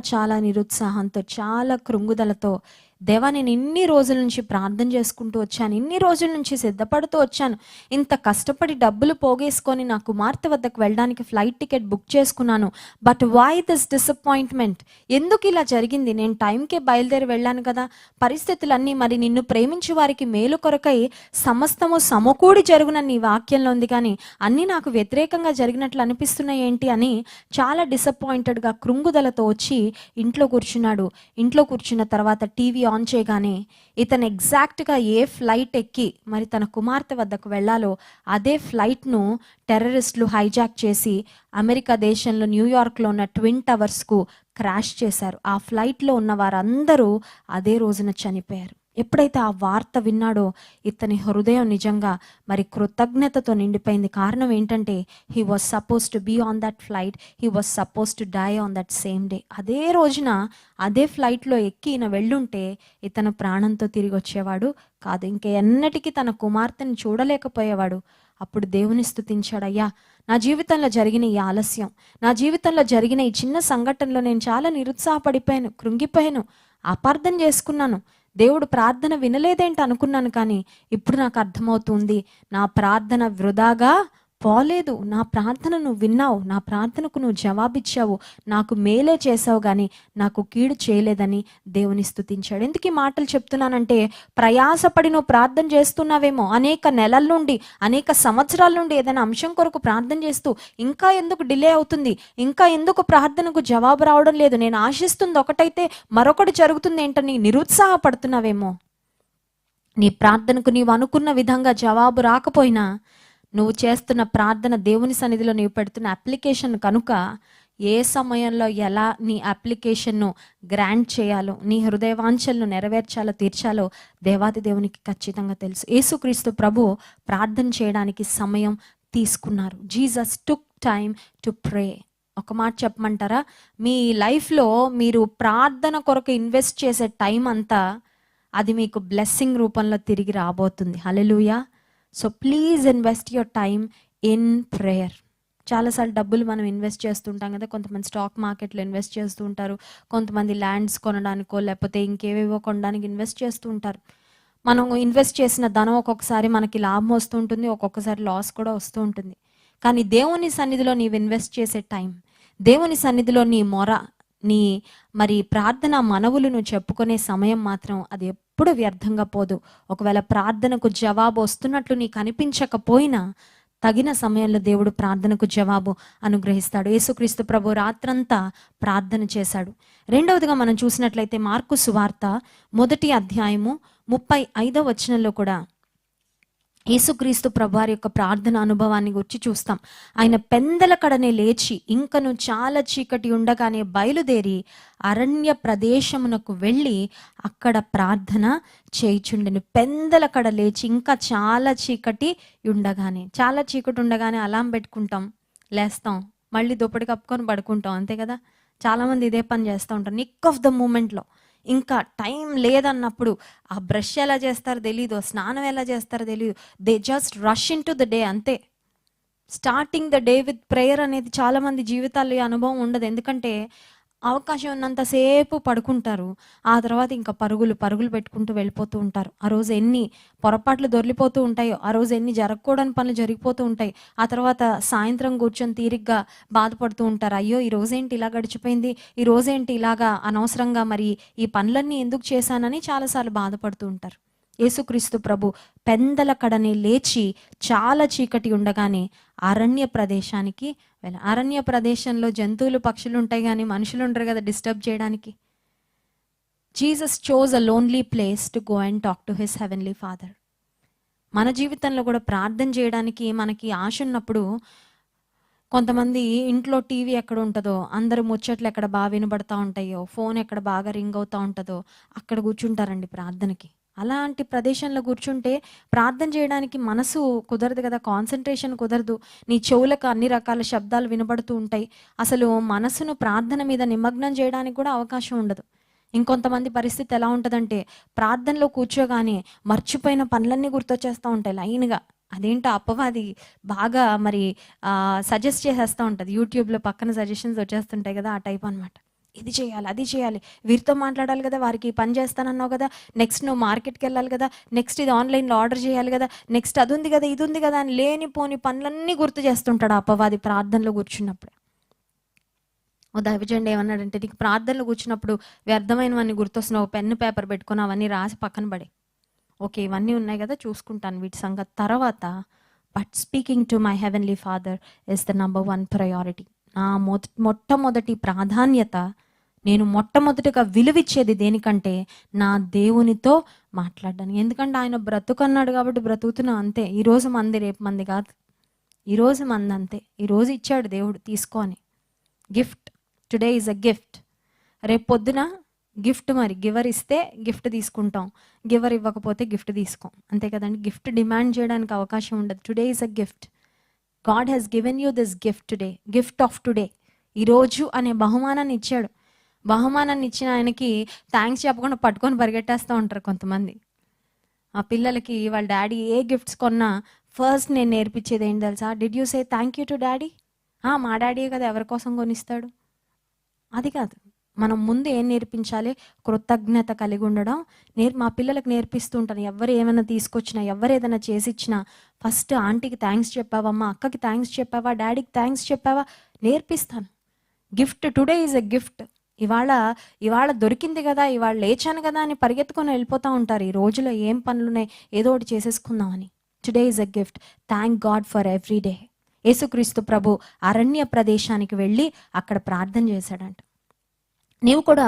చాలా నిరుత్సాహంతో, చాలా కృంగుదలతో, దేవా నేను ఇన్ని రోజుల నుంచి ప్రార్థన చేసుకుంటూ వచ్చాను, ఇన్ని రోజుల నుంచి సిద్ధపడుతూ వచ్చాను, ఇంత కష్టపడి డబ్బులు పోగేసుకొని నా కుమార్తె వద్దకు వెళ్ళడానికి ఫ్లైట్ టికెట్ బుక్ చేసుకున్నాను, బట్ వై దిస్ డిసప్పాయింట్మెంట్? ఎందుకు ఇలా జరిగింది? నేను టైంకే బయలుదేరి వెళ్ళాను కదా. పరిస్థితులన్నీ మరి నిన్ను ప్రేమించే వారికి మేలు కొరకై సమస్తము సమకూడి జరుగునని నీ వాక్యంలో ఉంది, కానీ అన్నీ నాకు వ్యతిరేకంగా జరిగినట్లు అనిపిస్తున్నాయి ఏంటి అని చాలా డిసప్పాయింటెడ్గా కృంగుదలతో వచ్చి ఇంట్లో కూర్చున్నాడు. ఇంట్లో కూర్చున్న తర్వాత టీవీ ఆన్ చేయగానే ఇతను ఎగ్జాక్ట్గా ఏ ఫ్లైట్ ఎక్కి మరి తన కుమార్తె వద్దకు వెళ్ళాలో అదే ఫ్లైట్ను టెర్రరిస్టులు హైజాక్ చేసి అమెరికా దేశంలో న్యూయార్క్లో ఉన్న ట్విన్ టవర్స్కు క్రాష్ చేశారు. ఆ ఫ్లైట్లో ఉన్న వారందరూ అదే రోజున చనిపోయారు. ఎప్పుడైతే ఆ వార్త విన్నాడో ఇతని హృదయం నిజంగా మరి కృతజ్ఞతతో నిండిపోయింది. కారణం ఏంటంటే he was suppose to be on that flight, he was suppose to die on that same day. అదే రోజున అదే ఫ్లైట్లో ఎక్కి ఈయన వెళ్ళుంటే ఇతను ప్రాణంతో తిరిగి వచ్చేవాడు కాదు. ఎన్నటికీ తన కుమార్తెను చూడలేకపోయేవాడు. అప్పుడు దేవుని స్తుతించాడు, అయ్యా నా జీవితంలో జరిగిన ఈ ఆలస్యం, నా జీవితంలో జరిగిన ఈ చిన్న సంఘటనలో నేను చాలా నిరుత్సాహపడిపోయాను, కృంగిపోయాను, అపార్థం చేసుకున్నాను, దేవుడు ప్రార్థన వినలేదేంటి అనుకున్నాను. కానీ ఇప్పుడు నాకు అర్థమవుతుంది, నా ప్రార్థన వృధాగా పోలేదు. నా ప్రార్థన నువ్వు విన్నావు, నా ప్రార్థనకు నువ్వు జవాబిచ్చావు, నాకు మేలే చేసావు కానీ నాకు కీడు చేయలేదని దేవుని స్తుతించాడు. ఎందుకు ఈ మాటలు చెప్తున్నానంటే, ప్రయాసపడి నువ్వు ప్రార్థన చేస్తున్నావేమో, అనేక నెలల నుండి, అనేక సంవత్సరాల నుండి ఏదైనా అంశం కొరకు ప్రార్థన చేస్తూ ఇంకా ఎందుకు డిలే అవుతుంది, ఇంకా ఎందుకు ప్రార్థనకు జవాబు రావడం లేదు, నేను ఆశిస్తుంది ఒకటైతే మరొకటి జరుగుతుంది ఏంటని నిరుత్సాహపడుతున్నావేమో. నీ ప్రార్థనకు నీవు అనుకున్న విధంగా జవాబు రాకపోయినా నువ్వు చేస్తున్న ప్రార్థన దేవుని సన్నిధిలో నీవు పెడుతున్న అప్లికేషన్ కనుక ఏ సమయంలో ఎలా నీ అప్లికేషన్ను గ్రాంట్ చేయాలో, నీ హృదయవాంఛలను నెరవేర్చాలో, తీర్చాలో దేవాది దేవునికి ఖచ్చితంగా తెలుసు. యేసుక్రీస్తు ప్రభు ప్రార్థన చేయడానికి సమయం తీసుకున్నారు. Jesus took time to pray. ఒక మాట చెప్పమంటారా, మీ లైఫ్లో మీరు ప్రార్థన కొరకు ఇన్వెస్ట్ చేసే టైం అంతా అది మీకు బ్లెస్సింగ్ రూపంలో తిరిగి రాబోతుంది. Hallelujah. So please invest your time in prayer. చాలాసార్లు డబ్బులు మనం ఇన్వెస్ట్ చేస్తుంటాం కదా. కొంతమంది స్టాక్ మార్కెట్లో ఇన్వెస్ట్ చేస్తూ ఉంటారు, కొంతమంది ల్యాండ్స్ కొనడానికో లేకపోతే ఇంకేవేవో కొనడానికి ఇన్వెస్ట్ చేస్తూ ఉంటారు. మనం ఇన్వెస్ట్ చేసిన ధనం ఒక్కొక్కసారి మనకి లాభం వస్తూ ఉంటుంది, ఒక్కొక్కసారి లాస్ కూడా వస్తూ ఉంటుంది. కానీ దేవుని సన్నిధిలో నీవు ఇన్వెస్ట్ చేసే టైం, దేవుని సన్నిధిలో నీ మొర, నీ మరి ప్రార్థన మనవులను చెప్పుకునే సమయం మాత్రం అది ఎప్పుడు వ్యర్థంగా పోదు. ఒకవేళ ప్రార్థనకు జవాబు వస్తున్నట్లు నీకు అనిపించకపోయినా తగిన సమయంలో దేవుడు ప్రార్థనకు జవాబు అనుగ్రహిస్తాడు. యేసుక్రీస్తు ప్రభు రాత్రంతా ప్రార్థన చేశాడు. రెండవదిగా మనం చూసినట్లయితే మార్కు సువార్త 1వ అధ్యాయము 35వ వచనంలో కూడా యేసుక్రీస్తు ప్రభువారి యొక్క ప్రార్థన అనుభవాన్ని గురించి చూస్తాం. ఆయన పెందల కడనే లేచి ఇంకను చాలా చీకటి ఉండగానే బయలుదేరి అరణ్య ప్రదేశమునకు వెళ్ళి అక్కడ ప్రార్థన చేయుచుండెను. పెందల కడ లేచి ఇంకా చాలా చీకటి ఉండగానే అలాం పెట్టుకుంటాం, లేస్తాం, మళ్ళీ దుప్పటి కప్పుకొని పడుకుంటాం, అంతే కదా. చాలామంది ఇదే పని చేస్తూ ఉంటారు. నిక్ ఆఫ్ ద మూమెంట్లో, ఇంకా టైం లేదన్నప్పుడు ఆ బ్రష్ ఎలా చేస్తారో తెలీదు, స్నానం ఎలా చేస్తారో తెలీదు, they just rush in to the day, అంతే. Starting the day with prayer అనేది చాలామంది జీవితాల్లో అనుభవం ఉండదు. ఎందుకంటే అవకాశం ఉన్నంతసేపు పడుకుంటారు. ఆ తర్వాత ఇంకా పరుగులు పరుగులు పెట్టుకుంటూ వెళ్ళిపోతూ ఉంటారు. ఆ రోజు ఎన్ని పొరపాట్లు దొర్లిపోతూ ఉంటాయో, ఆ రోజు ఎన్ని జరగకూడని పనులు జరిగిపోతూ ఉంటాయి. ఆ తర్వాత సాయంత్రం కూర్చొని తీరిగ్గా బాధపడుతూ ఉంటారు. అయ్యో, ఈ రోజేంటి ఇలా గడిచిపోయింది, ఈ రోజేంటి ఇలాగా అనవసరంగా మరి ఈ పనులన్నీ ఎందుకు చేశానని చాలాసార్లు బాధపడుతూ ఉంటారు. యేసుక్రీస్తు ప్రభు పెందల కడని లేచి చాలా చీకటి ఉండగానే అరణ్య ప్రదేశానికి అరణ్య ప్రదేశంలో జంతువులు పక్షులు ఉంటాయి కానీ మనుషులు ఉండరు కదా డిస్టర్బ్ చేయడానికి. Jesus chose a lonely place to go and talk to his heavenly father. మన జీవితంలో కూడా ప్రార్థన చేయడానికి మనకి ఆశ ఉన్నప్పుడు, కొంతమంది ఇంట్లో టీవీ ఎక్కడ ఉంటుందో, అందరు ముచ్చట్లు ఎక్కడ బాగా వినబడతా ఉంటాయో, ఫోన్ ఎక్కడ బాగా రింగ్ అవుతూ ఉంటుందో అక్కడ కూర్చుంటారండి ప్రార్థనకి. అలాంటి ప్రదేశంలో కూర్చుంటే ప్రార్థన చేయడానికి మనసు కుదరదు కదా, కాన్సన్ట్రేషన్ కుదరదు. నీ చెవులకు అన్ని రకాల శబ్దాలు వినబడుతూ ఉంటాయి. అసలు మనసును ప్రార్థన మీద నిమగ్నం చేయడానికి కూడా అవకాశం ఉండదు. ఇంకొంతమంది పరిస్థితి ఎలా ఉంటుందంటే, ప్రార్థనలో కూర్చోగానే మర్చిపోయిన పనులన్నీ గుర్తొచ్చేస్తూ ఉంటాయి లైన్గా. అదేంటో అపవాది బాగా మరి సజెస్ట్ చేసేస్తూ ఉంటుంది. యూట్యూబ్లో పక్కన సజెషన్స్ వచ్చేస్తుంటాయి కదా, ఆ టైప్ అనమాట. ఇది చేయాలి, అది చేయాలి, వీరితో మాట్లాడాలి కదా, వారికి పని చేస్తానన్నావు కదా, నెక్స్ట్ నువ్వు మార్కెట్కి వెళ్ళాలి కదా, నెక్స్ట్ ఇది ఆన్లైన్లో ఆర్డర్ చేయాలి కదా, నెక్స్ట్ అది ఉంది కదా, ఇది ఉంది కదా అని లేనిపోని పనులన్నీ గుర్తు చేస్తుంటాడు అపవాది ప్రార్థనలో కూర్చున్నప్పుడు. ఓ దైవజనుడు ఏమన్నాడంటే, నీకు ప్రార్థనలో కూర్చున్నప్పుడు వ్యర్థమైనవన్నీ గుర్తొస్తున్నావు, పెన్ను పేపర్ పెట్టుకుని అవన్నీ రాసి పక్కన పడే. ఓకే, ఇవన్నీ ఉన్నాయి కదా, చూసుకుంటాను వీటి సంగతి తర్వాత. But speaking to my heavenly father is the number 1 priority. నా మొట్టమొదటి ప్రాధాన్యత, నేను మొట్టమొదటిగా విలువిచ్చేది దేనికంటే నా దేవునితో మాట్లాడడానికి. ఎందుకంటే ఆయన బ్రతుకన్నాడు కాబట్టి బ్రతుకుతున్నా అంతే. ఈరోజు మంది రేపు మంది కాదు, ఈరోజు మంది అంతే. ఈరోజు ఇచ్చాడు దేవుడు, తీసుకొని. Gift, today is a gift. రేపు పొద్దున గిఫ్ట్, మరి గివర్ ఇస్తే గిఫ్ట్ తీసుకుంటాం, గివర్ ఇవ్వకపోతే గిఫ్ట్ తీసుకోం, అంతే కదండి. గిఫ్ట్ డిమాండ్ చేయడానికి అవకాశం ఉండదు. Today is a gift. God has given you this gift today, gift of today. ఈరోజు అనే బహుమానాన్ని ఇచ్చాడు. బహుమానాన్ని ఇచ్చిన ఆయనకి థ్యాంక్స్ చెప్పకుండా పట్టుకొని పరిగెట్టేస్తూ ఉంటారు కొంతమంది. ఆ పిల్లలకి వాళ్ళ డాడీ ఏ గిఫ్ట్స్ కొన్నా ఫస్ట్ నేను నేర్పించేది ఏంటి తెలుసా? Did you say thank you to daddy? మా డాడీయే కదా, ఎవరి కోసం కొనిస్తాడు? అది కాదు. మనం ముందు ఏం నేర్పించాలి? కృతజ్ఞత కలిగి ఉండడం. మా పిల్లలకు నేర్పిస్తూ ఉంటాను. ఎవరు ఏమైనా తీసుకొచ్చినా, ఎవరు ఏదైనా చేసిచ్చినా ఫస్ట్ ఆంటీకి థ్యాంక్స్ చెప్పావా, మా అక్కకి థ్యాంక్స్ చెప్పావా, డాడీకి థ్యాంక్స్ చెప్పావా నేర్పిస్తాను. Gift, today is a gift. ఇవాళ దొరికింది కదా, ఇవాళ లేచాను కదా అని పరిగెత్తుకొని వెళ్ళిపోతూ ఉంటారు. ఈ రోజులో ఏం పనులున్నాయి, ఏదో ఒకటి చేసేసుకుందామని. Today is a gift. Thank God for every day. యేసుక్రీస్తు ప్రభు అరణ్య ప్రదేశానికి వెళ్ళి అక్కడ ప్రార్థన చేశాడంట. నీవు కూడా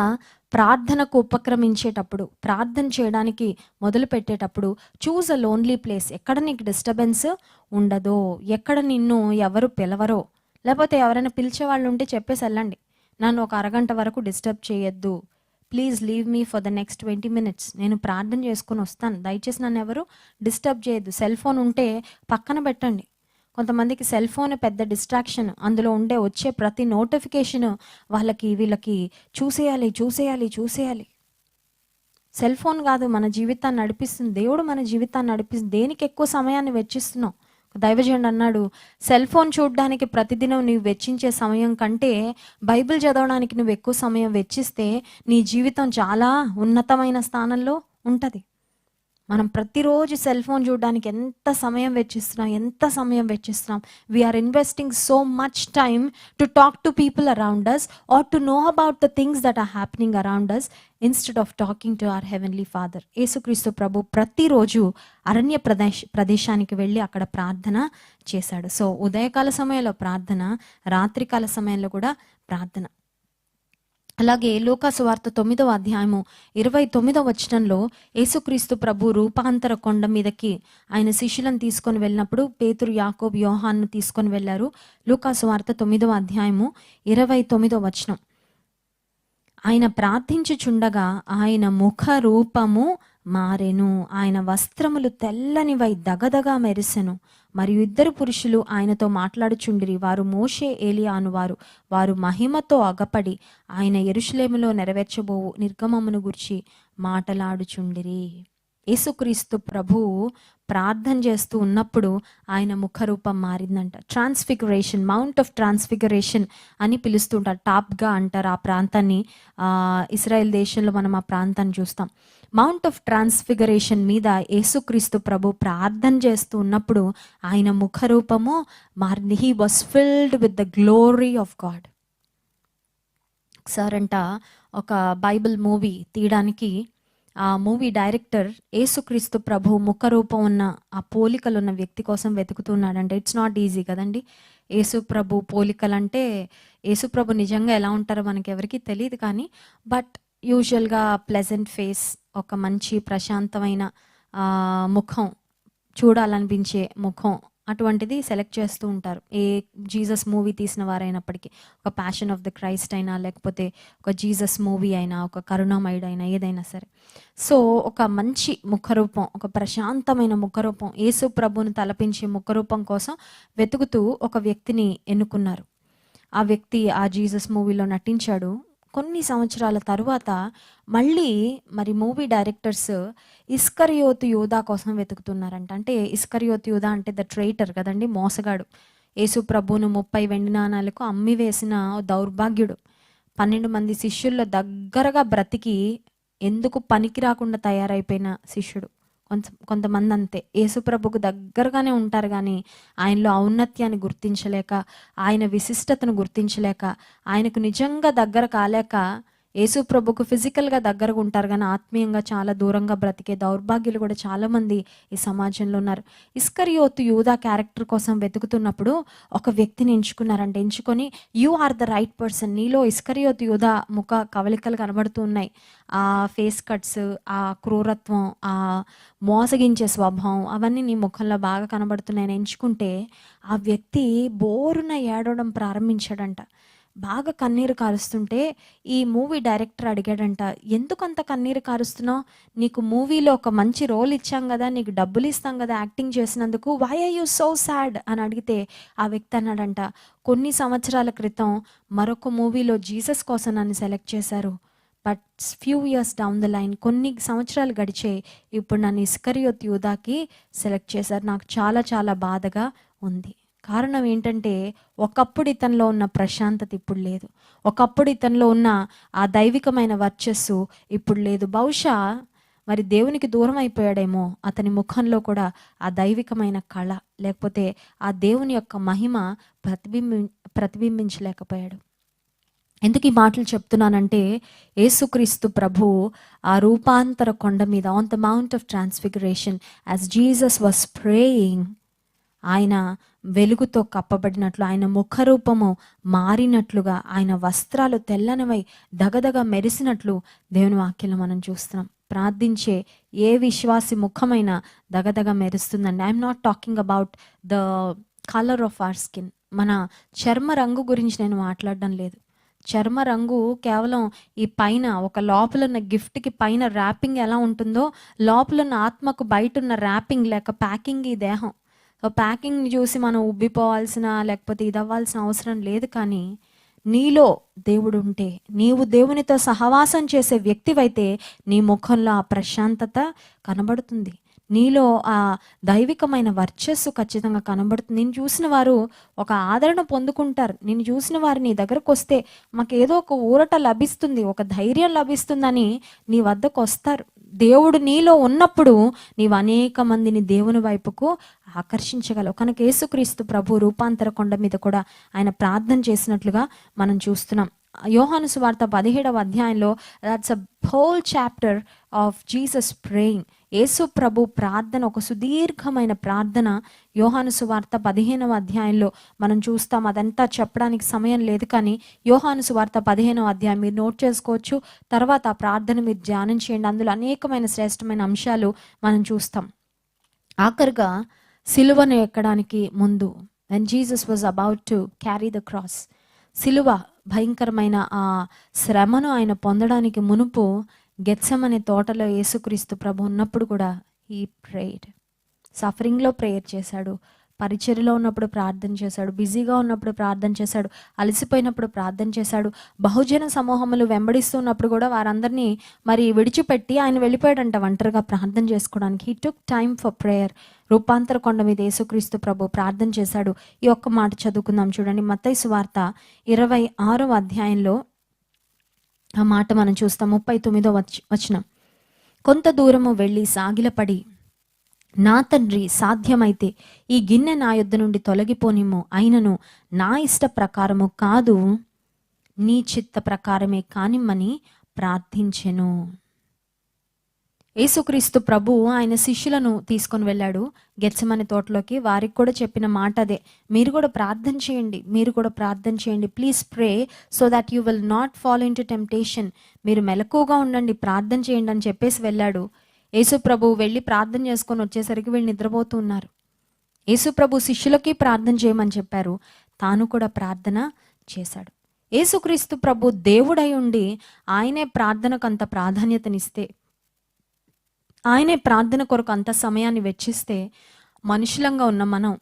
ప్రార్థనకు ఉపక్రమించేటప్పుడు, ప్రార్థన చేయడానికి మొదలు పెట్టేటప్పుడు చూజ్ అ లోన్లీ ప్లేస్. ఎక్కడ నీకు డిస్టర్బెన్స్ ఉండదో, ఎక్కడ నిన్ను ఎవరు పిలవరో, లేకపోతే ఎవరైనా పిలిచే వాళ్ళు ఉంటే చెప్పేసి వెళ్ళండి, నన్ను ఒక అరగంట వరకు డిస్టర్బ్ చేయొద్దు, please leave me for the next 20 minutes, నేను ప్రార్థన చేసుకుని వస్తాను, దయచేసి నన్ను ఎవరు డిస్టర్బ్ చేయొద్దు. సెల్ ఫోన్ ఉంటే పక్కన పెట్టండి. కొంతమందికి సెల్ ఫోన్ పెద్ద డిస్ట్రాక్షన్. అందులో వచ్చే ప్రతి నోటిఫికేషన్ వీళ్ళకి చూసేయాలి. సెల్ ఫోన్ కాదు మన జీవితాన్ని నడిపిస్తుంది, దేవుడు మన జీవితాన్ని నడిపిస్తుంది. దేనికి ఎక్కువ సమయాన్ని వెచ్చిస్తున్నావు? దైవజనుడు అన్నాడు, సెల్ ఫోన్ చూడడానికి ప్రతిదినం నువ్వు వెచ్చించే సమయం కంటే బైబిల్ చదవడానికి నువ్వు ఎక్కువ సమయం వెచ్చిస్తే నీ జీవితం చాలా ఉన్నతమైన స్థానంలో ఉంటుంది. మనం ప్రతిరోజు సెల్ ఫోన్ చూడడానికి ఎంత సమయం వెచ్చిస్తున్నాం. We are investing so much time to talk to people around us or to know about the things that are happening around us instead of talking to our heavenly father. యేసుక్రీస్తు ప్రభు ప్రతిరోజు అరణ్య ప్రదేశానికి వెళ్ళి అక్కడ ప్రార్థన చేశాడు. సో ఉదయకాల సమయంలో ప్రార్థన, రాత్రికాల సమయంలో కూడా ప్రార్థన. అలాగే లూకాసు వార్త 9వ అధ్యాయము 29వ వచనంలో యేసుక్రీస్తు ప్రభు రూపాంతర కొండ మీదకి ఆయన శిష్యులను తీసుకొని వెళ్ళినప్పుడు పేతురు, యాకోబు, యోహాన్ను తీసుకొని వెళ్ళారు. లూకాసు వార్త 9వ అధ్యాయము 29వ వచనం. ఆయన ప్రార్థించుచుండగా ఆయన ముఖ రూపము మారెను, ఆయన వస్త్రములు తెల్లనివై దగదగా మెరిసెను. మరియు 2 పురుషులు ఆయనతో మాట్లాడుచుండిరి. వారు మోషే, ఏలియా అనువారు. వారు మహిమతో అగపడి ఆయన యెరూషలేములో నెరవేర్చబోవు నిర్గమమును గురించి మాటలాడుచుండిరి. యేసుక్రీస్తు ప్రభువు ప్రార్థన చేస్తూ ఉన్నప్పుడు ఆయన ముఖరూపం మారిందంట. ట్రాన్స్ఫిగరేషన్, మౌంట్ ఆఫ్ ట్రాన్స్ఫిగరేషన్ అని పిలుస్తుంటారు. టాప్గా అంటారు ఆ ప్రాంతాన్ని. ఇస్రాయేల్ దేశంలో మనం ఆ ప్రాంతాన్ని చూస్తాం. మౌంట్ ఆఫ్ ట్రాన్స్ఫిగరేషన్ మీద యేసుక్రీస్తు ప్రభు ప్రార్థన చేస్తూ ఉన్నప్పుడు ఆయన ముఖరూపము మారింది. He was filled with the glory of God. ఒకసారంట ఒక బైబిల్ మూవీ తీయడానికి ఆ మూవీ డైరెక్టర్ యేసుక్రీస్తు ప్రభు ముఖరూపం ఉన్న ఆ పోలికలు ఉన్న వ్యక్తి కోసం వెతుకుతున్నాడంటే. ఇట్స్ నాట్ ఈజీ కదండి. యేసు ప్రభు పోలికలు అంటే యేసు ప్రభు నిజంగా ఎలా ఉంటారో మనకి ఎవరికి తెలియదు, కానీ బట్ యూజువల్గా ప్లెజెంట్ ఫేస్, ఒక మంచి ప్రశాంతమైన ముఖం, చూడాలనిపించే ముఖం, అటువంటిది సెలెక్ట్ చేస్తూ ఉంటారు. ఏ జీసస్ మూవీ తీసిన వారైనప్పటికీ, ఒక ప్యాషన్ ఆఫ్ ద క్రైస్ట్ అయినా, లేకపోతే ఒక జీసస్ మూవీ అయినా, ఒక కరుణామయుడు అయినా, ఏదైనా సరే. సో ఒక మంచి ముఖరూపం, ఒక ప్రశాంతమైన ముఖరూపం, యేసు ప్రభుని తలపించే ముఖరూపం కోసం వెతుకుతూ ఒక వ్యక్తిని ఎన్నుకున్నారు. ఆ వ్యక్తి ఆ జీసస్ మూవీలో నటించాడు. కొన్ని సంవత్సరాల తరువాత మళ్ళీ మరి మూవీ డైరెక్టర్స్ ఇస్కరియోతు యూదా కోసం వెతుకుతున్నారంట. అంటే ఇస్కరియోతు యూదా అంటే ద ట్రైటర్ కదండి, మోసగాడు. యేసు ప్రభువును 30 వెండి నాణాలకు అమ్మి వేసిన దౌర్భాగ్యుడు. 12 మంది శిష్యుల్లో దగ్గరగా బ్రతికి ఎందుకు పనికి రాకుండా తయారైపోయిన శిష్యుడు. కొంతమంది అంతే, యేసుప్రభుకు దగ్గరగానే ఉంటారు కానీ ఆయనలో ఔన్నత్యాన్ని గుర్తించలేక, ఆయన విశిష్టతను గుర్తించలేక, ఆయనకు నిజంగా దగ్గర కాలేక, యేసుప్రభుకు ఫిజికల్గా దగ్గరగా ఉంటారు కానీ ఆత్మీయంగా చాలా దూరంగా బ్రతికే దౌర్భాగ్యులు కూడా చాలామంది ఈ సమాజంలో ఉన్నారు. ఇస్కరియోతు యూదా క్యారెక్టర్ కోసం వెతుకుతున్నప్పుడు ఒక వ్యక్తిని ఎంచుకున్నారంటే. ఎంచుకొని you are the right person, నీలో ఇస్కరియోతు యూదా ముఖ కవలికలు కనబడుతూ ఉన్నాయి. ఆ ఫేస్ కట్స్, ఆ క్రూరత్వం, ఆ మోసగించే స్వభావం, అవన్నీ నీ ముఖంలో బాగా కనబడుతున్నాయని ఎంచుకుంటే ఆ వ్యక్తి బోరున ఏడవడం ప్రారంభించాడంట. బాగా కన్నీరు కారుస్తుంటే ఈ మూవీ డైరెక్టర్ అడిగాడంట, ఎందుకు అంత కన్నీరు కారుస్తున్నావు? నీకు మూవీలో ఒక మంచి రోల్ ఇచ్చాం కదా, నీకు డబ్బులు ఇస్తాం కదా యాక్టింగ్ చేసినందుకు, why are you so sad అని అడిగితే ఆ వ్యక్తి అన్నాడంట, కొన్ని సంవత్సరాల క్రితం మరొక మూవీలో జీసస్ కోసం నన్ను సెలెక్ట్ చేశారు, but few years down the line, కొన్ని సంవత్సరాలు గడిచే ఇప్పుడు నన్ను ఇస్కరియోతు యూదాకి సెలెక్ట్ చేశారు. నాకు చాలా చాలా బాధగా ఉంది. కారణం ఏంటంటే ఒకప్పుడు ఇతనిలో ఉన్న ప్రశాంతత ఇప్పుడు లేదు, ఒకప్పుడు ఇతనిలో ఉన్న ఆ దైవికమైన వర్చస్సు ఇప్పుడు లేదు. బహుశా మరి దేవునికి దూరం అయిపోయాడేమో, అతని ముఖంలో కూడా ఆ దైవికమైన కళ, లేకపోతే ఆ దేవుని యొక్క మహిమ ప్రతిబింబించలేకపోయాడు. ఎందుకు ఈ మాటలు చెప్తున్నానంటే, యేసుక్రీస్తు ప్రభు ఆ రూపాంతర కొండ మీద, on the mount of transfiguration, as Jesus was praying, ఆయన వెలుగుతో కప్పబడినట్లు, ఆయన ముఖరూపము మారినట్లుగా, ఆయన వస్త్రాలు తెల్లనివై దగదగ మెరిసినట్లు దేవుని వాక్యంలో మనం చూస్తున్నాం. ప్రార్థించే ఏ విశ్వాసి ముఖమైన దగదగ మెరుస్తుందండి. I'm not talking about the colour of our skin, మన చర్మ రంగు గురించి నేను మాట్లాడడం లేదు. చర్మ రంగు కేవలం ఈ పైన, ఒక లోపల ఉన్న గిఫ్ట్కి పైన ర్యాపింగ్ ఎలా ఉంటుందో, లోపల ఉన్న ఆత్మకు బయట ఉన్న ర్యాపింగ్ లేక ప్యాకింగ్ ఈ దేహం. ప్యాకింగ్ని చూసి మనం ఉబ్బిపోవాల్సిన, లేకపోతే ఇది అవ్వాల్సిన అవసరం లేదు. కానీ నీలో దేవుడు ఉంటే, నీవు దేవునితో సహవాసం చేసే వ్యక్తివైతే నీ ముఖంలో ఆ ప్రశాంతత కనబడుతుంది, నీలో ఆ దైవికమైన వర్చస్సు ఖచ్చితంగా కనబడుతుంది. నేను చూసిన వారు ఒక ఆదరణ పొందుకుంటారు. నేను చూసిన వారు నీ దగ్గరకు వస్తే మాకు ఏదో ఒక ఊరట లభిస్తుంది, ఒక ధైర్యం లభిస్తుందని నీ వద్దకు వస్తారు. దేవుడు నీలో ఉన్నప్పుడు నీవు అనేక మందిని దేవుని వైపుకు ఆకర్షించగలవు. కనుక యేసుక్రీస్తు ప్రభు రూపాంతర కొండ మీద కూడా ఆయన ప్రార్థన చేసినట్లుగా మనం చూస్తున్నాం. యోహాను సువార్త 17వ అధ్యాయంలో, that's a whole chapter of Jesus praying. యేసు ప్రభు ప్రార్థన, ఒక సుదీర్ఘమైన ప్రార్థన యోహాను సువార్త 15వ అధ్యాయంలో మనం చూస్తాం. అదంతా చెప్పడానికి సమయం లేదు, కానీ యోహాను సువార్త 15వ అధ్యాయం మీరు నోట్ చేసుకోవచ్చు. తర్వాత ఆ ప్రార్థన మీరు ధ్యానం చేయండి. అందులో అనేకమైన శ్రేష్టమైన అంశాలు మనం చూస్తాం. ఆఖరిగా సిలువను ఎక్కడానికి ముందు, when Jesus was about to carry the cross, సిలువ భయంకరమైన ఆ శ్రమను ఆయన పొందడానికి మునుపు గెత్సెమనే తోటలో యేసుక్రీస్తు ప్రభు ఉన్నప్పుడు కూడా హీ ప్రేయర్డ్. సఫరింగ్లో ప్రేయర్ చేశాడు, పరిచర్యలో ఉన్నప్పుడు ప్రార్థన చేశాడు, బిజీగా ఉన్నప్పుడు ప్రార్థన చేశాడు, అలసిపోయినప్పుడు ప్రార్థన చేశాడు. బహుజన సమూహములు వెంబడిస్తున్నప్పుడు కూడా వారందరినీ మరి విడిచిపెట్టి ఆయన వెళ్ళిపోయాడంట ఒంటరిగా ప్రార్థన చేసుకోవడానికి. He took time for prayer. రూపాంతర కొండ మీద యేసుక్రీస్తు ప్రభు ప్రార్థన చేశాడు. ఈ ఒక్క మాట చదువుకుందాం చూడండి. మత్తయి సువార్త 26వ అధ్యాయంలో ఆ మాట మనం చూస్తాం. 39వ వచనం. కొంత దూరము వెళ్ళి సాగిలపడి, నా తండ్రి, సాధ్యమైతే ఈ గిన్నె నా యొద్ద నుండి తొలగిపోనిమ్ము, అయినను నా ఇష్ట ప్రకారము కాదు, నీ చిత్త ప్రకారమే కానిమ్మని ప్రార్థించెను. యేసుక్రీస్తు ప్రభు ఆయన శిష్యులను తీసుకొని వెళ్ళాడు గెత్సెమనే తోటలోకి. వారికి కూడా చెప్పిన మాట అదే, మీరు కూడా ప్రార్థన చేయండి, మీరు కూడా ప్రార్థన చేయండి. Please pray so that you will not fall in to temptation. మీరు మెలకువగా ఉండండి, ప్రార్థన చేయండి అని చెప్పేసి వెళ్ళాడు. యేసు ప్రభు వెళ్ళి ప్రార్థన చేసుకొని వచ్చేసరికి వీళ్ళు నిద్రపోతూ ఉన్నారు. యేసు ప్రభు శిష్యులకి ప్రార్థన చేయమని చెప్పారు, తాను కూడా ప్రార్థన చేశాడు. యేసుక్రీస్తు ప్రభు దేవుడై ఉండి ఆయనే ప్రార్థనకు అంత ప్రాధాన్యతనిస్తే, ఆయనే ప్రార్థన కొరకు అంత సమయాన్ని వెచ్చిస్తే, మనుషులంగా ఉన్న మనం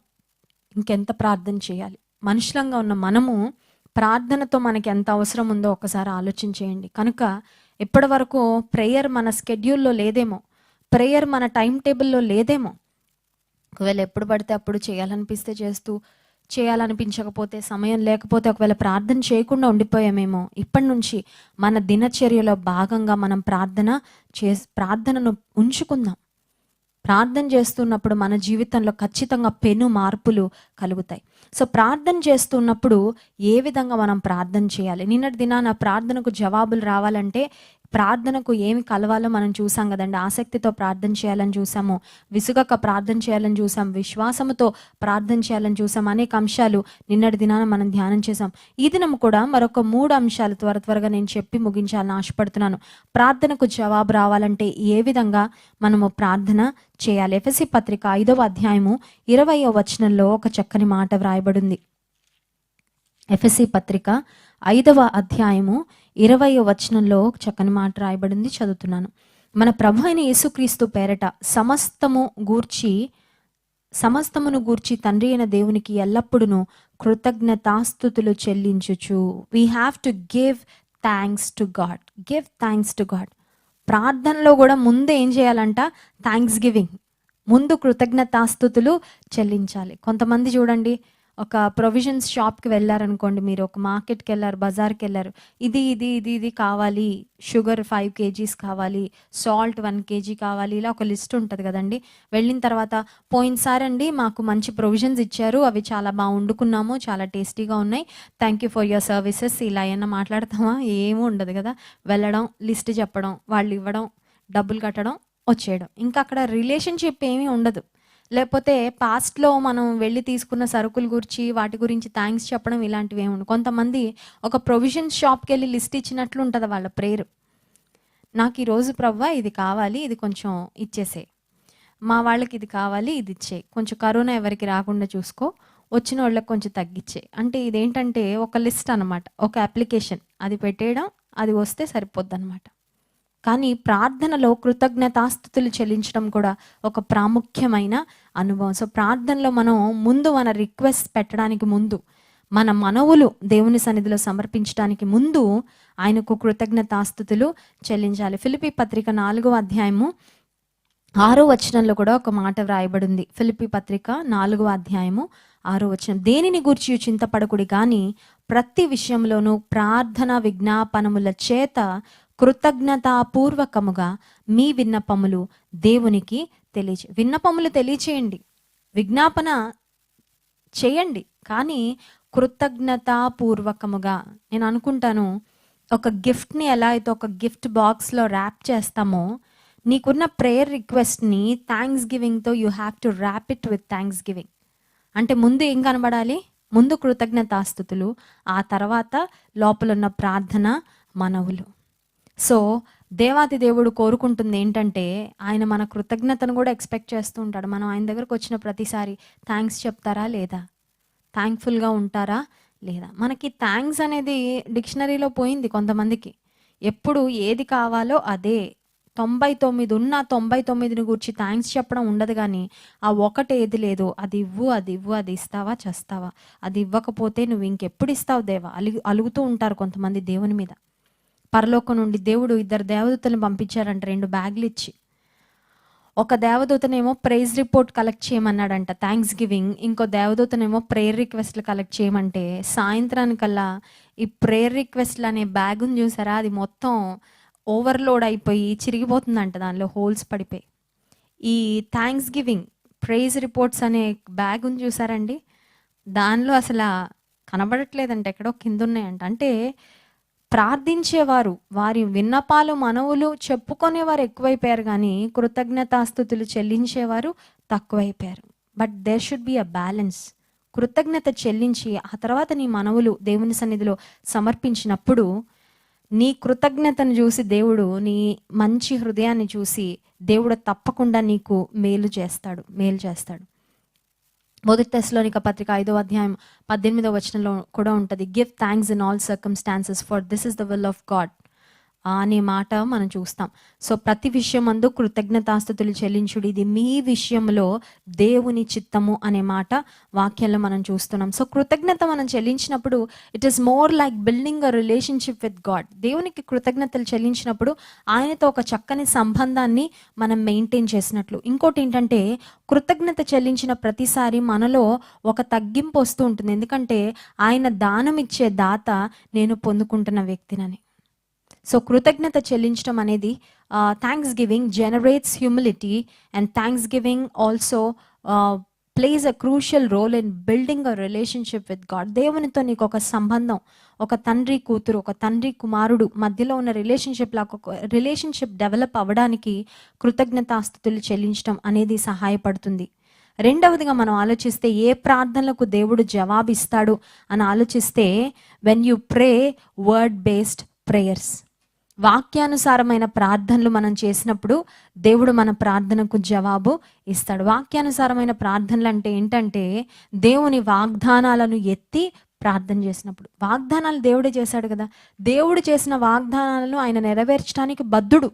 ఇంకెంత ప్రార్థన చేయాలి? మనుషులంగా ఉన్న మనము ప్రార్థనతో మనకి ఎంత అవసరం ఉందో ఒకసారి ఆలోచించేయండి. కనుక ఇప్పటి వరకు ప్రేయర్ మన స్కెడ్యూల్లో లేదేమో, ప్రేయర్ మన టైం టేబుల్లో లేదేమో. ఒకవేళ ఎప్పుడు పడితే అప్పుడు చేయాలనిపిస్తే చేస్తూ, చేయాలనిపించకపోతే, సమయం లేకపోతే ఒకవేళ ప్రార్థన చేయకుండా ఉండిపోయామేమో. ఇప్పటి నుంచి మన దినచర్యలో భాగంగా మనం ప్రార్థనను ఉంచుకుందాం. ప్రార్థన చేస్తున్నప్పుడు మన జీవితంలో ఖచ్చితంగా పెను మార్పులు కలుగుతాయి. సో ప్రార్థన చేస్తున్నప్పుడు ఏ విధంగా మనం ప్రార్థన చేయాలి? నిన్నటి దినాన ప్రార్థనకు జవాబులు రావాలంటే ప్రార్థనకు ఏమి కలవాలో మనం చూసాం కదండి. ఆసక్తితో ప్రార్థన చేయాలని చూసాము, విసుగక ప్రార్థన చేయాలని చూసాం, విశ్వాసముతో ప్రార్థన చేయాలని చూసాం. అనేక అంశాలు నిన్నటి దినాన మనం ధ్యానం చేసాం. ఈ దినం కూడా మరొక 3 అంశాలు త్వరగా నేను చెప్పి ముగించాలని ఆశపడుతున్నాను. ప్రార్థనకు జవాబు రావాలంటే ఏ విధంగా మనము ప్రార్థన చేయాలి? ఎఫెసీ పత్రిక 5వ అధ్యాయము 20వ వచనంలో ఒక చక్కని మాట వ్రాయబడింది. ఎఫెసీ పత్రిక 5వ అధ్యాయము 20వ వచనంలో చక్కని మాట రాయబడింది, చదువుతున్నాను. మన ప్రభు అయిన యేసుక్రీస్తు పేరట సమస్తమును గూర్చి తండ్రి అయిన దేవునికి ఎల్లప్పుడూ కృతజ్ఞతాస్తుతులు చెల్లించుచు. We have to give thanks to God. Give thanks to God. ప్రార్థనలో కూడా ముందు ఏం చేయాలంట? Thanksgiving. ముందు కృతజ్ఞతాస్తుతులు చెల్లించాలి. కొంతమంది చూడండి, ఒక ప్రొవిజన్స్ షాప్కి వెళ్ళారనుకోండి, మీరు ఒక మార్కెట్కి వెళ్ళారు, బజార్కి వెళ్ళారు, ఇది కావాలి, షుగర్ 5 kgs కావాలి, సాల్ట్ 1 kg కావాలి, ఇలా ఒక లిస్ట్ ఉంటుంది కదండి. వెళ్ళిన తర్వాత, పోయినసారి అండి మాకు మంచి ప్రొవిజన్స్ ఇచ్చారు, అవి చాలా బాగా వండుకున్నాము, చాలా టేస్టీగా ఉన్నాయి, thank you for your services, ఇలా ఏమన్నా మాట్లాడతామా? ఏమీ ఉండదు కదా. వెళ్ళడం, లిస్ట్ చెప్పడం, వాళ్ళు ఇవ్వడం, డబ్బులు కట్టడం, వచ్చేయడం. ఇంకా అక్కడ రిలేషన్షిప్ ఏమీ ఉండదు. లేకపోతే పాస్ట్లో మనం వెళ్ళి తీసుకున్న సరుకుల గురించి, వాటి గురించి థ్యాంక్స్ చెప్పడం, ఇలాంటివి ఏమి ఉండవు. కొంతమంది ఒక ప్రొవిజన్స్ షాప్కి వెళ్ళి లిస్ట్ ఇచ్చినట్లు ఉంటుంది వాళ్ళ ప్రేయర్. నాకు ఈరోజు ప్రవ్వా ఇది కావాలి, ఇది కొంచెం ఇచ్చేసే, మా వాళ్ళకి ఇది కావాలి, ఇది ఇచ్చే, కొంచెం కరోనా ఎవరికి రాకుండా చూసుకో, వచ్చిన వాళ్ళకి కొంచెం తగ్గించే. అంటే ఇదేంటంటే ఒక లిస్ట్ అనమాట, ఒక అప్లికేషన్, అది పెట్టేయడం, అది వస్తే సరిపోద్ది అనమాట. కానీ ప్రార్థనలో కృతజ్ఞతాస్తుతులు చెల్లించడం కూడా ఒక ప్రాముఖ్యమైన అనుభవం. సో ప్రార్థనలో మనం ముందు మన రిక్వెస్ట్ పెట్టడానికి ముందు, మన మనవులు దేవుని సన్నిధిలో సమర్పించడానికి ముందు ఆయనకు కృతజ్ఞతాస్తుతులు చెల్లించాలి. ఫిలిప్పీ పత్రిక 4వ అధ్యాయము 6వ వచనంలో కూడా ఒక మాట వ్రాయబడింది. ఫిలిప్పీ పత్రిక 4వ అధ్యాయము 6వ వచనం. దేనిని గూర్చి చింతపడకుడి కానీ ప్రతి విషయంలోనూ ప్రార్థన విజ్ఞాపనముల చేత కృతజ్ఞతాపూర్వకముగా మీ విన్నపములు దేవునికి విన్నపములు తెలియచేయండి, విజ్ఞాపన చేయండి, కానీ కృతజ్ఞతాపూర్వకముగా. నేను అనుకుంటాను, ఒక గిఫ్ట్ని ఎలా అయితే ఒక గిఫ్ట్ బాక్స్లో ర్యాప్ చేస్తామో, నీకున్న ప్రేయర్ రిక్వెస్ట్ని థ్యాంక్స్ గివింగ్తో you have to wrap it with thanksgiving. అంటే ముందు ఏం కనబడాలి? ముందు కృతజ్ఞతాస్తుతులు, ఆ తర్వాత లోపల ఉన్న ప్రార్థన మనవులు. సో దేవాది దేవుడు కోరుకుంటుంది ఏంటంటే, ఆయన మన కృతజ్ఞతను కూడా ఎక్స్పెక్ట్ చేస్తూ ఉంటాడు. మనం ఆయన దగ్గరకు వచ్చిన ప్రతిసారి థ్యాంక్స్ చెప్తారా లేదా? థ్యాంక్ఫుల్గా ఉంటారా లేదా? మనకి థ్యాంక్స్ అనేది డిక్షనరీలో పోయింది కొంతమందికి. ఎప్పుడు ఏది కావాలో అదే, 99 ఉన్న 99ని గురించి థ్యాంక్స్ చెప్పడం ఉండదు కానీ ఆ ఒకటి ఏది లేదు, అది ఇవ్వు, అది ఇవ్వు, అది ఇస్తావా చస్తావా, అది ఇవ్వకపోతే నువ్వు ఇంకెప్పుడు ఇస్తావు దేవా, అలుగుతూ ఉంటారు కొంతమంది దేవుని మీద. పరలోకం నుండి దేవుడు 2 దేవదూతలను పంపించారంట 2 బ్యాగులు ఇచ్చి. ఒక దేవదూతనేమో ప్రైజ్ రిపోర్ట్ కలెక్ట్ చేయమన్నాడంట, థ్యాంక్స్ గివింగ్. ఇంకో దేవదూతనేమో ప్రేయర్ రిక్వెస్ట్లు కలెక్ట్ చేయమంటే సాయంత్రానికల్లా ఈ ప్రేయర్ రిక్వెస్ట్లు అనే బ్యాగుని చూసారా, అది మొత్తం ఓవర్లోడ్ అయిపోయి చిరిగిపోతుందంట, దానిలో హోల్స్ పడిపోయి. ఈ థ్యాంక్స్ గివింగ్ ప్రైజ్ రిపోర్ట్స్ అనే బ్యాగుని చూసారండి, దానిలో అసలు కనబడట్లేదంట, ఎక్కడో కింద ఉన్నాయంట. అంటే ప్రార్థించేవారు, వారి విన్నపాలు మనవులు చెప్పుకునేవారు ఎక్కువైపోయారు కానీ కృతజ్ఞతాస్తుతులు చెల్లించేవారు తక్కువైపోయారు. But there should be a balance. కృతజ్ఞత చెల్లించి ఆ తర్వాత నీ మనవులు దేవుని సన్నిధిలో సమర్పించినప్పుడు నీ కృతజ్ఞతను చూసి దేవుడు, నీ మంచి హృదయాన్ని చూసి దేవుడు తప్పకుండా నీకు మేలు చేస్తాడు. మొదటి తెస్సలోనిక పత్రిక 5వ అధ్యాయం 18వ వచనంలో కూడా ఉంటుంది, give thanks in all circumstances for this is the will of God అనే మాట మనం చూస్తాం. సో ప్రతి విషయమందు కృతజ్ఞతాస్తుతులు చెల్లించుడు, ఇది మీ విషయంలో దేవుని చిత్తము అనే మాట వాక్యంలో మనం చూస్తున్నాం. సో కృతజ్ఞత మనం చెల్లించినప్పుడు it is more like building a relationship with God. దేవునికి కృతజ్ఞతలు చెల్లించినప్పుడు ఆయనతో ఒక చక్కని సంబంధాన్ని మనం మెయింటైన్ చేసినట్లు. ఇంకోటి ఏంటంటే కృతజ్ఞత చెల్లించిన ప్రతిసారి మనలో ఒక తగ్గింపు వస్తూ ఉంటుంది. ఎందుకంటే ఆయన దానం ఇచ్చే దాత నేను పొందుకుంటున్న వ్యక్తినని. సో కృతజ్ఞత చెల్లించడం అనేది thanksgiving generates humility and thanksgiving also plays a crucial role in building a relationship with God. దేవునితో నీకు ఒక సంబంధం, ఒక తండ్రి కూతురు, ఒక తండ్రి కుమారుడు మధ్యలో ఉన్న రిలేషన్షిప్ డెవలప్ అవ్వడానికి కృతజ్ఞతాస్తుతులు చెల్లించడం అనేది సహాయపడుతుంది. రెండవదిగా మనం ఆలోచిస్తే ఏ ప్రార్థనలకు దేవుడు జవాబిస్తాడు అని ఆలోచిస్తే when you pray word based prayers, వాక్యానుసారమైన ప్రార్థనలు మనం చేసినప్పుడు దేవుడు మన ప్రార్థనకు జవాబు ఇస్తాడు. వాక్యానుసారమైన ప్రార్థనలు అంటే ఏంటంటే దేవుని వాగ్దానాలను ఎత్తి ప్రార్థన చేసినప్పుడు. వాగ్దానాలు దేవుడే చేశాడు కదా, దేవుడు చేసిన వాగ్దానాలను ఆయన నెరవేర్చడానికి బద్ధుడు.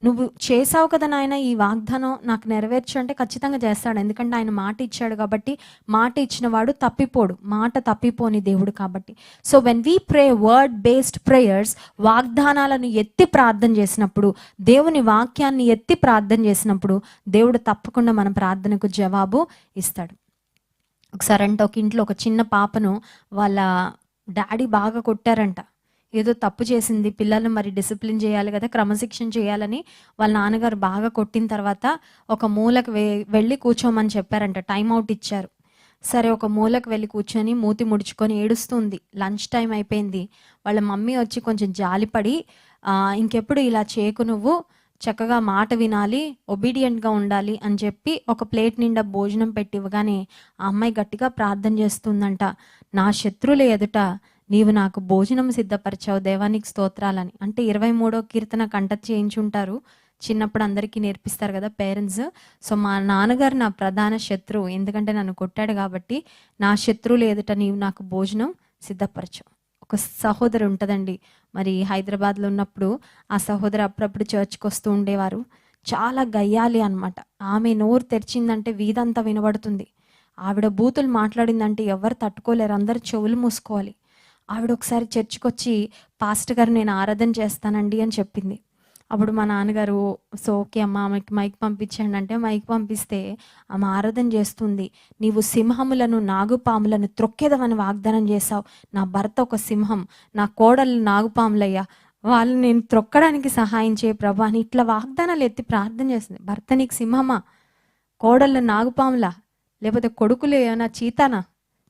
నువ్వు చేసావు కదా నాయన ఈ వాగ్దానం నాకు నెరవేర్చు అంటే ఖచ్చితంగా చేస్తాడు. ఎందుకంటే ఆయన మాట ఇచ్చాడు కాబట్టి, మాట ఇచ్చిన వాడు తప్పిపోడు, మాట తప్పిపోని దేవుడు కాబట్టి. So when we pray word based prayers, వాగ్దానాలను ఎత్తి ప్రార్థన చేసినప్పుడు, దేవుని వాక్యాన్ని ఎత్తి ప్రార్థన చేసినప్పుడు దేవుడు తప్పకుండా మన ప్రార్థనకు జవాబు ఇస్తాడు. ఒకసారి అంటే ఒక ఇంట్లో ఒక చిన్న పాపను వాళ్ళ డాడీ బాగా కొట్టారంట. ఏదో తప్పు చేసింది, పిల్లలను మరి డిసిప్లిన్ చేయాలి కదా, క్రమశిక్షణ చేయాలని వాళ్ళ నాన్నగారు బాగా కొట్టిన తర్వాత ఒక మూలకు వెళ్ళి కూర్చోమని చెప్పారంట, టైం అవుట్ ఇచ్చారు. సరే ఒక మూలకు వెళ్ళి కూర్చొని మూతి ముడుచుకొని ఏడుస్తుంది. లంచ్ టైం అయిపోయింది. వాళ్ళ మమ్మీ వచ్చి కొంచెం జాలిపడి, ఇంకెప్పుడు ఇలా చేయకు, నువ్వు చక్కగా మాట వినాలి, ఒబీడియంట్గా ఉండాలి అని చెప్పి ఒక ప్లేట్ నిండా భోజనం పెట్టి ఇవ్వగానే ఆ అమ్మాయి గట్టిగా ప్రార్థన చేస్తుందంట, నా శత్రువుల ఎదుట నీవు నాకు భోజనం సిద్ధపరిచావు దేవానికి స్తోత్రాలని. అంటే 23వ కీర్తన కంట చేయించుంటారు, చిన్నప్పుడు అందరికీ నేర్పిస్తారు కదా పేరెంట్స్. సో మా నాన్నగారు నా ప్రధాన శత్రువు, ఎందుకంటే నన్ను కొట్టాడు కాబట్టి నా శత్రువులు ఎదుట నీవు నాకు భోజనం సిద్ధపరచు. ఒక సహోదరు ఉంటుందండి, మరి హైదరాబాద్లో ఉన్నప్పుడు ఆ సహోదరు అప్పుడప్పుడు చర్చ్కి వస్తూ ఉండేవారు. చాలా గయ్యాలి అనమాట. ఆమె నోరు తెరిచిందంటే వీధంతా వినబడుతుంది. ఆవిడ బూతులు మాట్లాడిందంటే ఎవరు తట్టుకోలేరు, అందరు చెవులు మూసుకోవాలి. ఆవిడ ఒకసారి చర్చికి వచ్చి పాస్టర్ గారు నేను ఆరాధన చేస్తానండి అని చెప్పింది. అప్పుడు మా నాన్నగారు సో ఓకే అమ్మ ఆమెకి మైక్ పంపించండి అంటే మైక్ పంపిస్తే ఆమె ఆరాధన చేస్తుంది. నీవు సింహములను నాగుపాములను త్రొక్కేదవని వాగ్దానం చేశావు, నా భర్త ఒక సింహం, నా కోడలు నాగుపాములయ్యా, వాళ్ళు నేను త్రొక్కడానికి సహాయం చేయ ప్రభా అని ఇట్లా వాగ్దానాలు ఎత్తి ప్రార్థన చేస్తుంది. భర్త నీకు సింహమా, కోడళ్ళు నాగుపాములా, లేకపోతే కొడుకులు ఏమైనా చీతానా?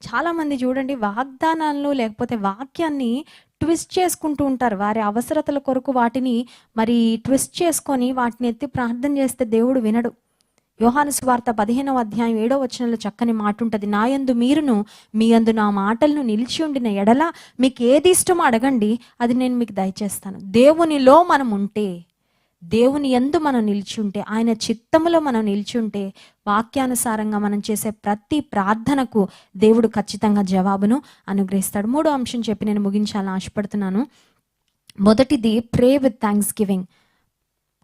చాలామంది చూడండి వాగ్దానాలను లేకపోతే వాక్యాన్ని ట్విస్ట్ చేసుకుంటూ ఉంటారు. వారి అవసరతల కొరకు వాటిని మరి ట్విస్ట్ చేసుకొని వాటిని ఎత్తి ప్రార్థన చేస్తే దేవుడు వినడు. యోహాను సువార్త 15వ అధ్యాయం 7వ వచనంలో చక్కని మాట ఉంటుంది, నా యందు మీరును మీ యందు నా మాటలను నిలిచి ఉండిన ఎడల మీకు ఏది ఇష్టమో అడగండి, అది నేను మీకు దయచేస్తాను. దేవునిలో మనం ఉంటే, దేవుని యందు మనం నిల్చుంటే, ఆయన చిత్తములో మనం నిల్చుంటే, వాక్యానుసారంగా మనం చేసే ప్రతి ప్రార్థనకు దేవుడు ఖచ్చితంగా జవాబును అనుగ్రహిస్తాడు. 3వ అంశం చెప్పి నేను ముగించాలని ఆశపడుతున్నాను. మొదటిది ప్రే విత్ థ్యాంక్స్ గివింగ్.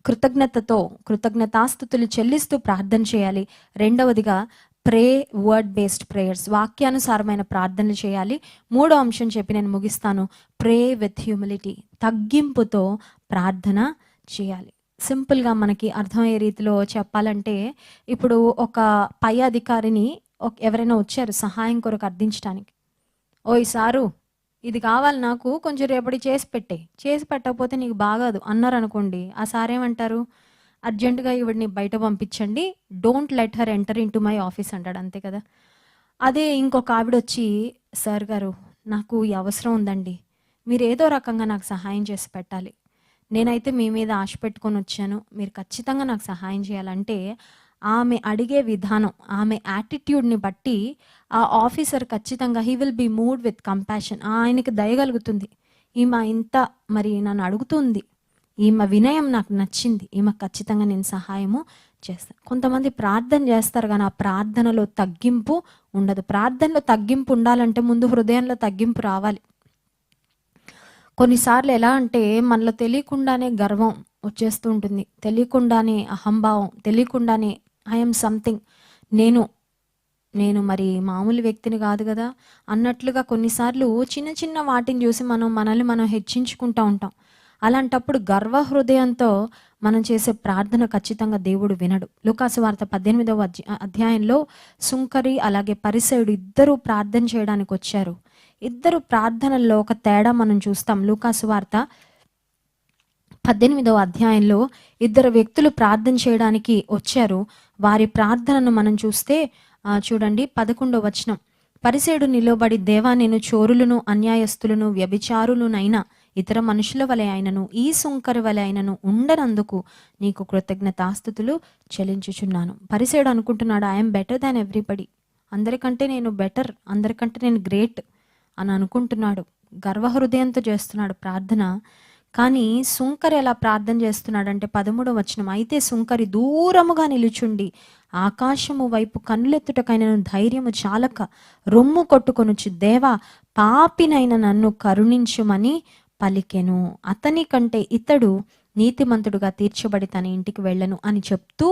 కృతజ్ఞతాస్తుతులు చెల్లిస్తూ ప్రార్థన చేయాలి. రెండవదిగా ప్రే వర్డ్ బేస్డ్ ప్రేయర్స్, వాక్యానుసారమైన ప్రార్థనలు చేయాలి. మూడో అంశం చెప్పి నేను ముగిస్తాను. ప్రే విత్ హ్యూమిలిటీ, తగ్గింపుతో ప్రార్థన చేయాలి. సింపుల్గా మనకి అర్థమయ్యే రీతిలో చెప్పాలంటే, ఇప్పుడు ఒక పై అధికారిని ఎవరైనా వచ్చారు సహాయం కొరకు అర్థించడానికి. ఓయ్ సారు, ఇది కావాలి నాకు, కొంచెం రేపటి చేసి పెట్టకపోతే నీకు బాగాదు అన్నారు అనుకోండి. ఆ సార్ ఏమంటారు? అర్జెంటుగా ఈవిడిని బయట పంపించండి, don't let her enter in to my office అంటాడు. అంతే కదా. అదే ఇంకొక ఆవిడ వచ్చి, సార్ గారు నాకు ఈ అవసరం ఉందండి, మీరు ఏదో రకంగా నాకు సహాయం చేసి పెట్టాలి, నేనైతే మీ మీద ఆశ పెట్టుకొని వచ్చాను, మీరు ఖచ్చితంగా నాకు సహాయం చేయాలంటే, ఆమె అడిగే విధానం, ఆమె యాటిట్యూడ్ని బట్టి ఆ ఆఫీసర్ ఖచ్చితంగా he will be moved with compassion. ఆయనకి దయగలుగుతుంది, ఈమె ఇంత మరి నన్ను అడుగుతుంది, ఈమె వినయం నాకు నచ్చింది, ఈమె ఖచ్చితంగా నేను సహాయము చేస్తాను. కొంతమంది ప్రార్థన చేస్తారు కానీ ఆ ప్రార్థనలో తగ్గింపు ఉండదు. ప్రార్థనలో తగ్గింపు ఉండాలంటే ముందు హృదయంలో తగ్గింపు రావాలి. కొన్నిసార్లు ఎలా అంటే మనలో తెలియకుండానే గర్వం వచ్చేస్తూ ఉంటుంది, తెలియకుండానే అహంభావం, తెలియకుండానే ఐఎమ్ సంథింగ్, నేను మరి మామూలు వ్యక్తిని కాదు కదా అన్నట్లుగా కొన్నిసార్లు చిన్న చిన్న వాటిని చూసి మనల్ని మనం హెచ్చించుకుంటూ ఉంటాం. అలాంటప్పుడు గర్వ హృదయంతో మనం చేసే ప్రార్థన ఖచ్చితంగా దేవుడు వినడు. లూకాసు వార్త 18వ అధ్యాయంలో సుంకరి అలాగే పరిసయుడు ఇద్దరు ప్రార్థన చేయడానికి వచ్చారు. ఇద్దరు ప్రార్థనల్లో ఒక తేడా మనం చూస్తాం. లూకాసు వార్త 18వ అధ్యాయంలో ఇద్దరు వ్యక్తులు ప్రార్థన చేయడానికి వచ్చారు. వారి ప్రార్థనను మనం చూస్తే చూడండి 11వ వచనం. పరిసయుడు నిలబడి, దేవా, నేను చోరులను, అన్యాయస్తులను, వ్యభిచారులునైనా ఇతర మనుషుల వలె అయినను ఈ సుంకరి వలె అయినను ఉండనందుకు నీకు కృతజ్ఞతాస్తుతులు చెల్లించుచున్నాను. పరిసయుడు అనుకుంటున్నాడు, ఐఎమ్ బెటర్ దాన్ ఎవ్రీబడి, అందరికంటే నేను బెటర్, అందరికంటే నేను గ్రేట్ అని అనుకుంటున్నాడు. గర్వహృదయంతో చేస్తున్నాడు ప్రార్థన. కానీ సుంకరి ఎలా ప్రార్థన చేస్తున్నాడంటే 13వ వచనం, అయితే సుంకరి దూరముగా నిలుచుండి ఆకాశము వైపు కన్నులెత్తుటకైనను ధైర్యము చాలక రొమ్ము కొట్టుకొనుచు, దేవా, పాపినైన నన్ను కరుణించుమని పలికెను. అతని కంటే ఇతడు నీతిమంతుడుగా తీర్చబడి తన ఇంటికి వెళ్ళను అని చెప్తూ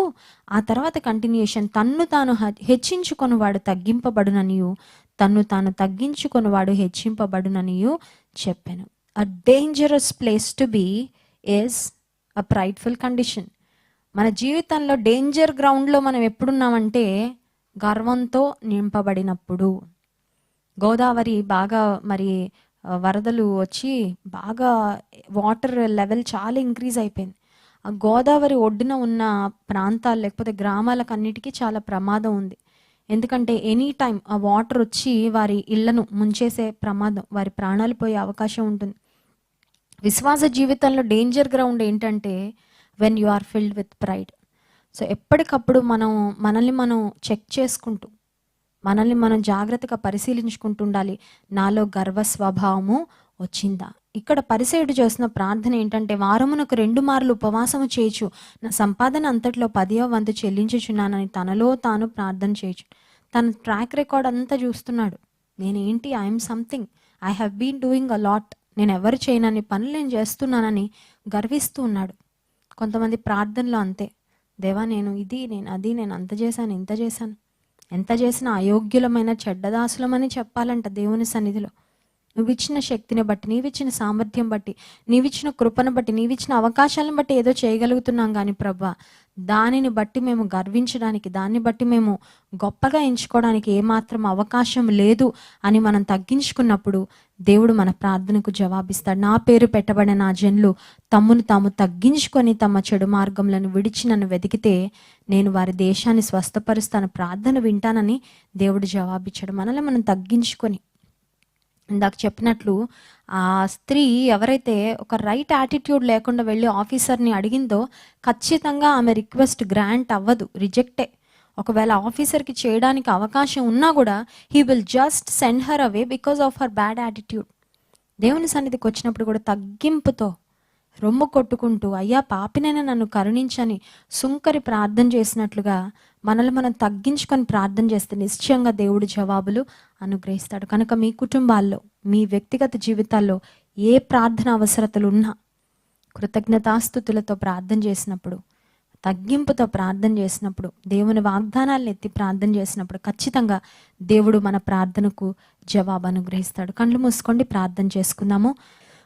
ఆ తర్వాత కంటిన్యూషన్, తన్ను తాను హెచ్చించుకొనివాడు తగ్గింపబడుననియు, తన్ను తాను తగ్గించుకొనివాడు హెచ్చింపబడుననియు చెప్పాను. A dangerous place to be is a prideful condition. మన జీవితంలో డేంజర్ గ్రౌండ్లో మనం ఎప్పుడున్నామంటే గర్వంతో నింపబడినప్పుడు. గోదావరి బాగా మరి వరదలు వచ్చి బాగా వాటర్ లెవెల్ చాలా ఇంక్రీజ్ అయిపోయింది. ఆ గోదావరి ఒడ్డున ఉన్న ప్రాంతాలు లేకపోతే గ్రామాలకు అన్నిటికీ చాలా ప్రమాదం ఉంది. ఎందుకంటే ఎనీ టైం ఆ వాటర్ వచ్చి వారి ఇళ్లను ముంచేసే ప్రమాదం, వారి ప్రాణాలు పోయే అవకాశం ఉంటుంది. విశ్వాస జీవితంలో డేంజర్ గ్రౌండ్ ఏంటంటే when you are filled with pride. So ఎప్పటికప్పుడు మనల్ని మనం చెక్ చేసుకుంటూ, మనల్ని మనం జాగ్రత్తగా పరిశీలించుకుంటూ ఉండాలి. నాలో గర్వ స్వభావము వచ్చిందా? ఇక్కడ పరిసయుడు చేస్తున్న ప్రార్థన ఏంటంటే, వారమునకు 2 మార్లు ఉపవాసము చేయొచ్చు, నా సంపాదన అంతట్లో 10వ వంతు చెల్లించుచున్నానని తనలో తాను ప్రార్థన చేయొచ్చు. తన ట్రాక్ రికార్డ్ అంతా చూస్తున్నాడు. నేనేంటి, I'm something, I have been doing a lot, నేను ఎవరు చేయనని పనులు నేను చేస్తున్నానని గర్విస్తూ ఉన్నాడు. కొంతమంది ప్రార్థనలో అంతే, దేవా, నేను ఇది, నేను అది, నేను అంత చేశాను, ఇంత చేశాను, ఎంత చేసినా అయోగ్యులమైన చెడ్డదాసులమని చెప్పాలంట దేవుని సన్నిధిలో. నువ్విచ్చిన శక్తిని బట్టి, నీవిచ్చిన సామర్థ్యం బట్టి, నీవిచ్చిన కృపను బట్టి, నీవిచ్చిన అవకాశాలను బట్టి ఏదో చేయగలుగుతున్నాం కానీ ప్రభా, దానిని బట్టి మేము గర్వించడానికి, దాన్ని బట్టి మేము గొప్పగా ఎంచుకోవడానికి ఏమాత్రం అవకాశం లేదు అని మనం తగ్గించుకున్నప్పుడు దేవుడు మన ప్రార్థనకు జవాబిస్తాడు. నా పేరు పెట్టబడిన నా జనులు తమ్మును తాము తగ్గించుకొని తమ చెడు మార్గములను విడిచి నన్ను వెతికితే నేను వారి దేశాన్ని స్వస్థపరుస్తాను, ప్రార్థన వింటానని దేవుడు జవాబిచ్చాడు. మనల్ని మనం తగ్గించుకొని, ఇందాక చెప్పినట్లు ఆ స్త్రీ ఎవరైతే ఒక రైట్ యాటిట్యూడ్ లేకుండా వెళ్ళి ఆఫీసర్ని అడిగిందో ఖచ్చితంగా ఆమె రిక్వెస్ట్ గ్రాంట్ అవ్వదు, రిజెక్టే. ఒకవేళ ఆఫీసర్కి చేయడానికి అవకాశం ఉన్నా కూడా he will just send her away because of her bad attitude. దేవుని సన్నిధికి వచ్చినప్పుడు కూడా తగ్గింపుతో రొమ్ము కొట్టుకుంటూ, అయ్యా పాపినైనా నన్ను కరుణించని సుంకరి ప్రార్థన చేసినట్లుగా మనల్ని మనం తగ్గించుకొని ప్రార్థన చేస్తే నిశ్చయంగా దేవుడు జవాబులు అనుగ్రహిస్తాడు. కనుక మీ కుటుంబాల్లో, మీ వ్యక్తిగత జీవితాల్లో ఏ ప్రార్థన అవసరతలు ఉన్నా కృతజ్ఞతాస్తుతులతో ప్రార్థన చేసినప్పుడు, తగ్గింపుతో ప్రార్థన చేసినప్పుడు, దేవుని వాగ్దానాలను ఎత్తి ప్రార్థన చేసినప్పుడు ఖచ్చితంగా దేవుడు మన ప్రార్థనకు జవాబు అనుగ్రహిస్తాడు. కళ్ళు మూసుకోండి, ప్రార్థన చేసుకుందాము.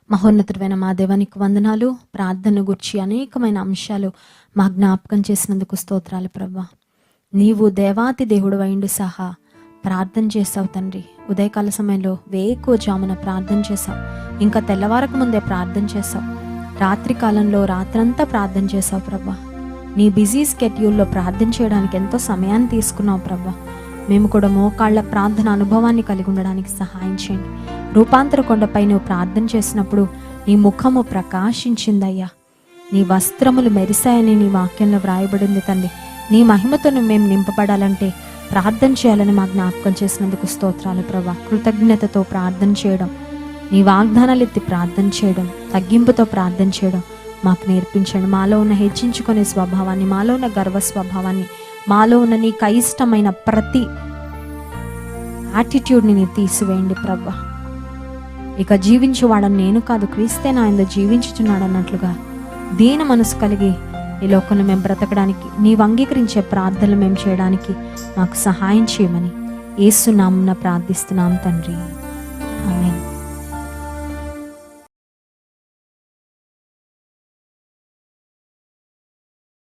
మహోన్నతుడైన మా దేవానికి వందనాలు. ప్రార్థన గురించి అనేకమైన అంశాలు మా జ్ఞాపకం చేసినందుకు స్తోత్రాలు ప్రభా. నీవు దేవాతి దేవుడు అయిండు సహా ప్రార్థన చేసావు తండ్రి. ఉదయకాల సమయంలో వేకువజామున ప్రార్థన చేసావు, ఇంకా తెల్లవారకు ముందే ప్రార్థన చేసావు, రాత్రి కాలంలో రాత్రంతా ప్రార్థన చేసావు ప్రభా. నీ బిజీ స్కెడ్యూల్లో ప్రార్థన చేయడానికి ఎంతో సమయాన్ని తీసుకున్నావు ప్రభా. మేము కూడా మోకాళ్ళ ప్రార్థన అనుభవాన్ని కలిగి ఉండడానికి సహాయం చేయండి. రూపాంతర కొండపై నువ్వు ప్రార్థన చేసినప్పుడు నీ ముఖము ప్రకాశించిందయ్యా, నీ వస్త్రములు మెరిశాయని నీ వాక్యంలో వ్రాయబడింది తండ్రి. నీ మహిమతో మేము నింపబడాలంటే ప్రార్థన చేయాలని మా జ్ఞాపకం చేసినందుకు స్తోత్రాలు ప్రభా. కృతజ్ఞతతో ప్రార్థన చేయడం, నీ వాగ్దానాలు ఎత్తి ప్రార్థన చేయడం, తగ్గింపుతో ప్రార్థన చేయడం మాకు నేర్పించండి. మాలో ఉన్న హెచ్చించుకునే స్వభావాన్ని, మాలో ఉన్న గర్వ స్వభావాన్ని, మాలో ఉన్న నీకు అయిష్టమైన ప్రతి యాటిట్యూడ్ని మీరు తీసివేయండి ప్రభా. ఇక జీవించేవాడని నేను కాదు, క్రీస్తే నా యందు జీవించుచున్నాడు అన్నట్లుగా దీన మనసు కలిగి ఈ లోకంలో మేము బ్రతకడానికి, నీవు అంగీకరించే ప్రార్థనలు మేము చేయడానికి మాకు సహాయం చేయమని యేసు నామమున ప్రార్థిస్తున్నాం తండ్రి.